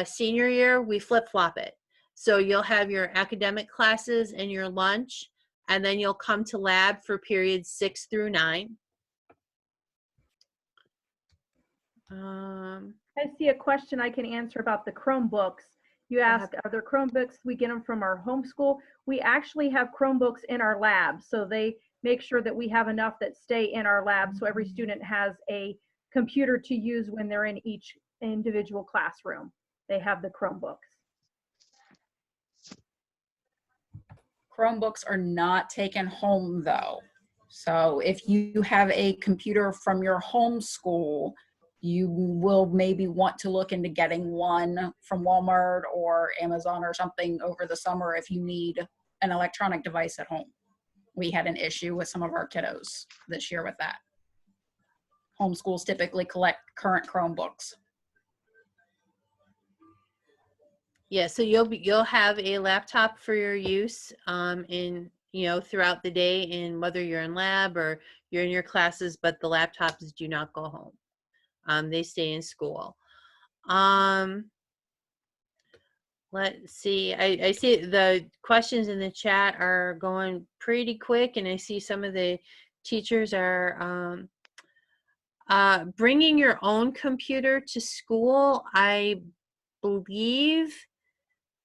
Senior year, we flip-flop it. So you'll have your academic classes and your lunch, and then you'll come to lab for periods 6 through 9. I see a question I can answer about the Chromebooks. You asked, are there Chromebooks? We get them from our homeschool. We actually have Chromebooks in our lab, so they make sure that we have enough that stay in our lab, so every student has a computer to use when they're in each individual classroom. They have the Chromebooks. Chromebooks are not taken home though. So if you have a computer from your home school, you will maybe want to look into getting one from Walmart or Amazon or something over the summer if you need an electronic device at home. We had an issue with some of our kiddos this year with that. Homeschools typically collect current Chromebooks. Yeah, so you'll have a laptop for your use in throughout the day, in whether you're in lab or you're in your classes, but the laptops do not go home. They stay in school. Let's see. I see the questions in the chat are going pretty quick, and I see some of the teachers are bringing your own computer to school. I believe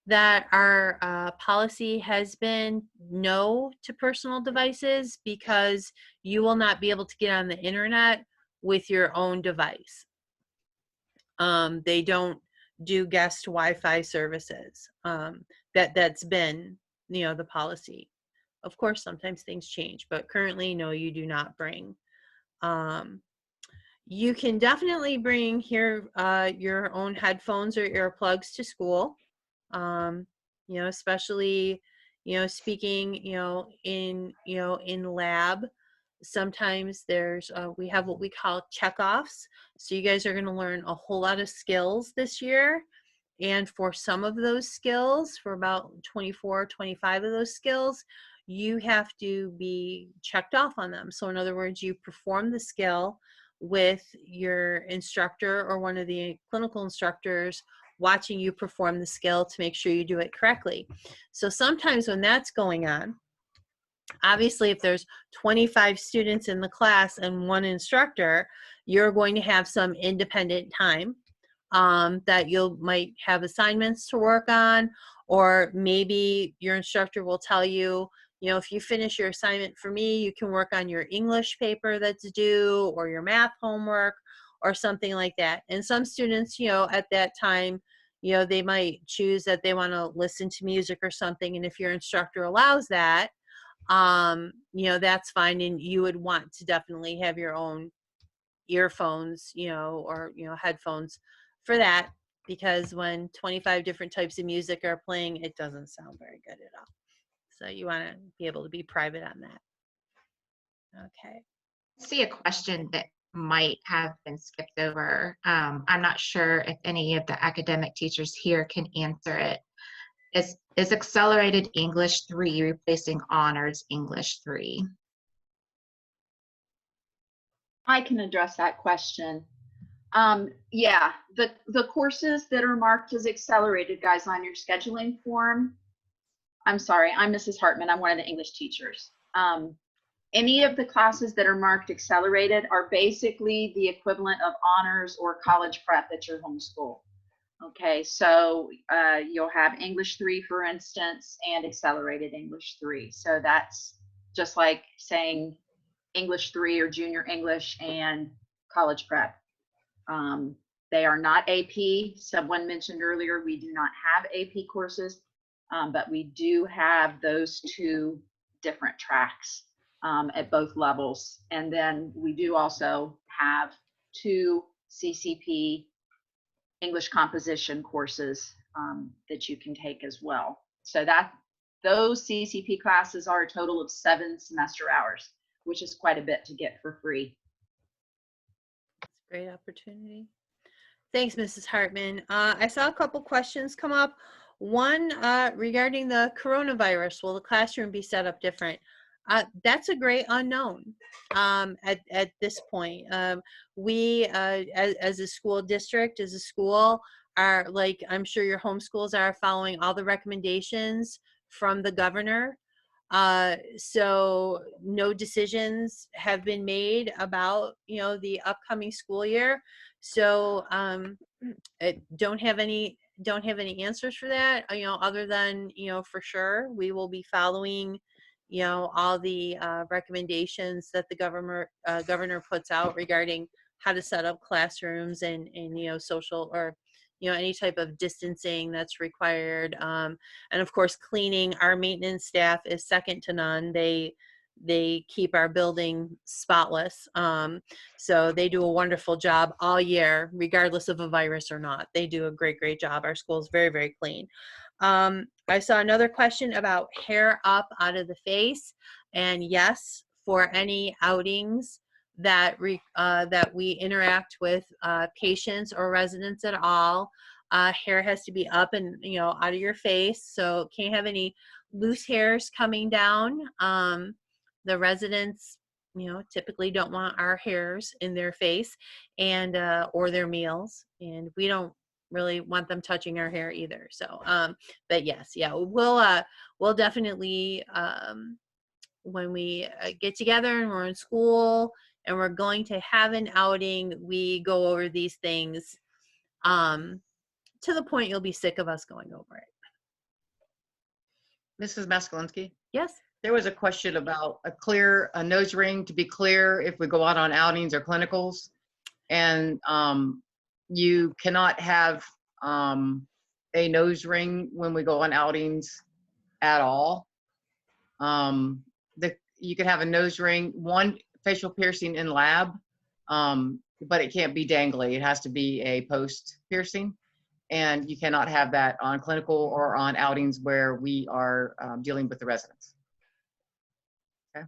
that our policy has been no to personal devices, because you will not be able to get on the internet with your own device. They don't do guest Wi-Fi services. That's been, the policy. Of course, sometimes things change, but currently, no, you do not bring. You can definitely bring your own headphones or earplugs to school. Especially, speaking, in lab. Sometimes there's we have what we call checkoffs. So you guys are going to learn a whole lot of skills this year, and for some of those skills, for about 24, 25 of those skills, you have to be checked off on them. So in other words, you perform the skill with your instructor or one of the clinical instructors watching you perform the skill to make sure you do it correctly. So sometimes when that's going on, obviously if there's 25 students in the class and one instructor, you're going to have some independent time that you might have assignments to work on, or maybe your instructor will tell you, you know, if you finish your assignment for me, you can work on your English paper that's due, or your math homework, or something like that. And some students, you know, at that time, you know, they might choose that they want to listen to music or something. And if your instructor allows that, you know, that's fine. And you would want to definitely have your own earphones, you know, or, you know, headphones for that, because when 25 different types of music are playing, it doesn't sound very good at all. So you want to be able to be private on that. Okay. I see a question that might have been skipped over. I'm not sure if any of the academic teachers here can answer it. Is Accelerated English 3 replacing Honors English 3? I can address that question. Yeah, the courses that are marked as accelerated, guys, on your scheduling form, I'm sorry, I'm Mrs. Hartman, I'm one of the English teachers. Any of the classes that are marked accelerated are basically the equivalent of honors or college prep at your home school. Okay, so you'll have English 3, for instance, and Accelerated English 3. So that's just like saying English 3 or Junior English and college prep. They are not AP. Someone mentioned earlier, we do not have AP courses, but we do have those two different tracks at both levels. And then we do also have 2 CCP English composition courses that you can take as well. So that those CCP classes are a total of 7 semester hours, which is quite a bit to get for free. Great opportunity. Thanks, Mrs. Hartman. I saw a couple questions come up. One regarding the coronavirus. Will the classroom be set up different? That's a great unknown at this point. We, as a school district, as a school, are, like I'm sure your homeschools are, following all the recommendations from the governor. So no decisions have been made about, you know, the upcoming school year. So don't have any answers for that, you know, other than, you know, for sure we will be following, you know, all the recommendations that the governor puts out regarding how to set up classrooms and you know, social, or you know, any type of distancing that's required, and of course cleaning. Our maintenance staff is second to none. They keep our building spotless, so they do a wonderful job all year, regardless of a virus or not. They do a great job. Our school is very clean. I saw another question about hair up out of the face, and yes, for any outings that we interact with patients or residents at all, hair has to be up and, you know, out of your face, so can't have any loose hairs coming down. The residents, you know, typically don't want our hairs in their face and or their meals, and we don't really want them touching our hair either. So but yes, yeah, we'll definitely when we get together and we're in school and we're going to have an outing, we go over these things to the point you'll be sick of us going over it. Mrs. Maskalinsky? Yes. There was a question about a nose ring to be clear if we go out on outings or clinicals. And you cannot have a nose ring when we go on outings at all. You can have a nose ring, one facial piercing in lab, but it can't be dangly. It has to be a post piercing. And you cannot have that on clinical or on outings where we are dealing with the residents. Okay.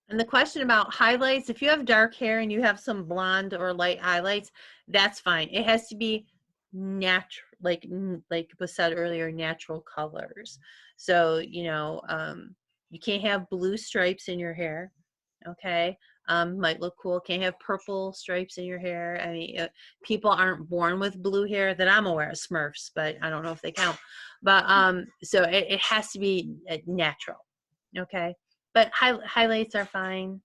And the question about highlights, if you have dark hair and you have some blonde or light highlights, that's fine. It has to be like was said earlier, natural colors. So, you know, you can't have blue stripes in your hair, okay? Might look cool. Can't have purple stripes in your hair. I mean, people aren't born with blue hair that I'm aware of, Smurfs, but I don't know if they count. But so it has to be natural, okay? But highlights are fine,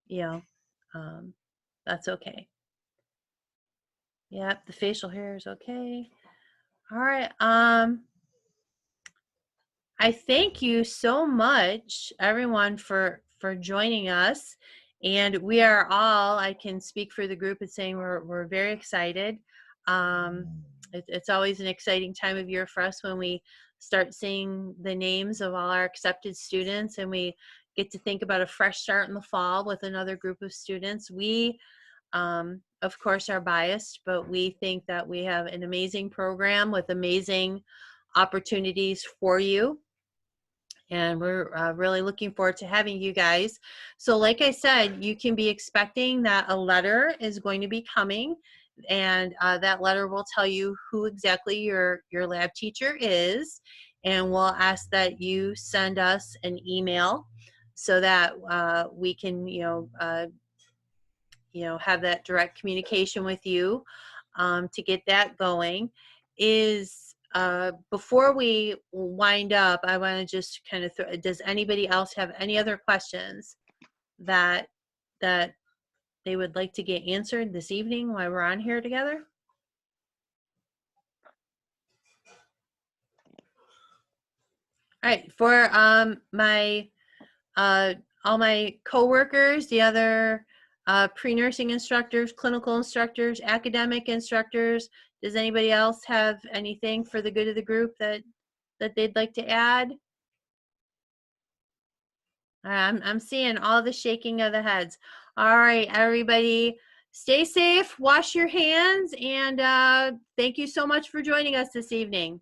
you know, that's okay. Yep, the facial hair is okay. All right. I thank you so much, everyone, for joining us. And we are all, I can speak for the group and saying we're very excited. It's always an exciting time of year for us when we start seeing the names of all our accepted students, and we get to think about a fresh start in the fall with another group of students. We, of course, are biased, but we think that we have an amazing program with amazing opportunities for you. And we're really looking forward to having you guys. So like I said, you can be expecting that a letter is going to be coming, and that letter will tell you who exactly your lab teacher is, and we'll ask that you send us an email so that we can, have that direct communication with you to get that going. Before we wind up, I want to just kind of does anybody else have any other questions that they would like to get answered this evening while we're on here together? All right, for my all my coworkers, the other pre-nursing instructors, clinical instructors, academic instructors, does anybody else have anything for the good of the group that they'd like to add? I'm seeing all the shaking of the heads. All right, everybody, stay safe, wash your hands, and thank you so much for joining us this evening.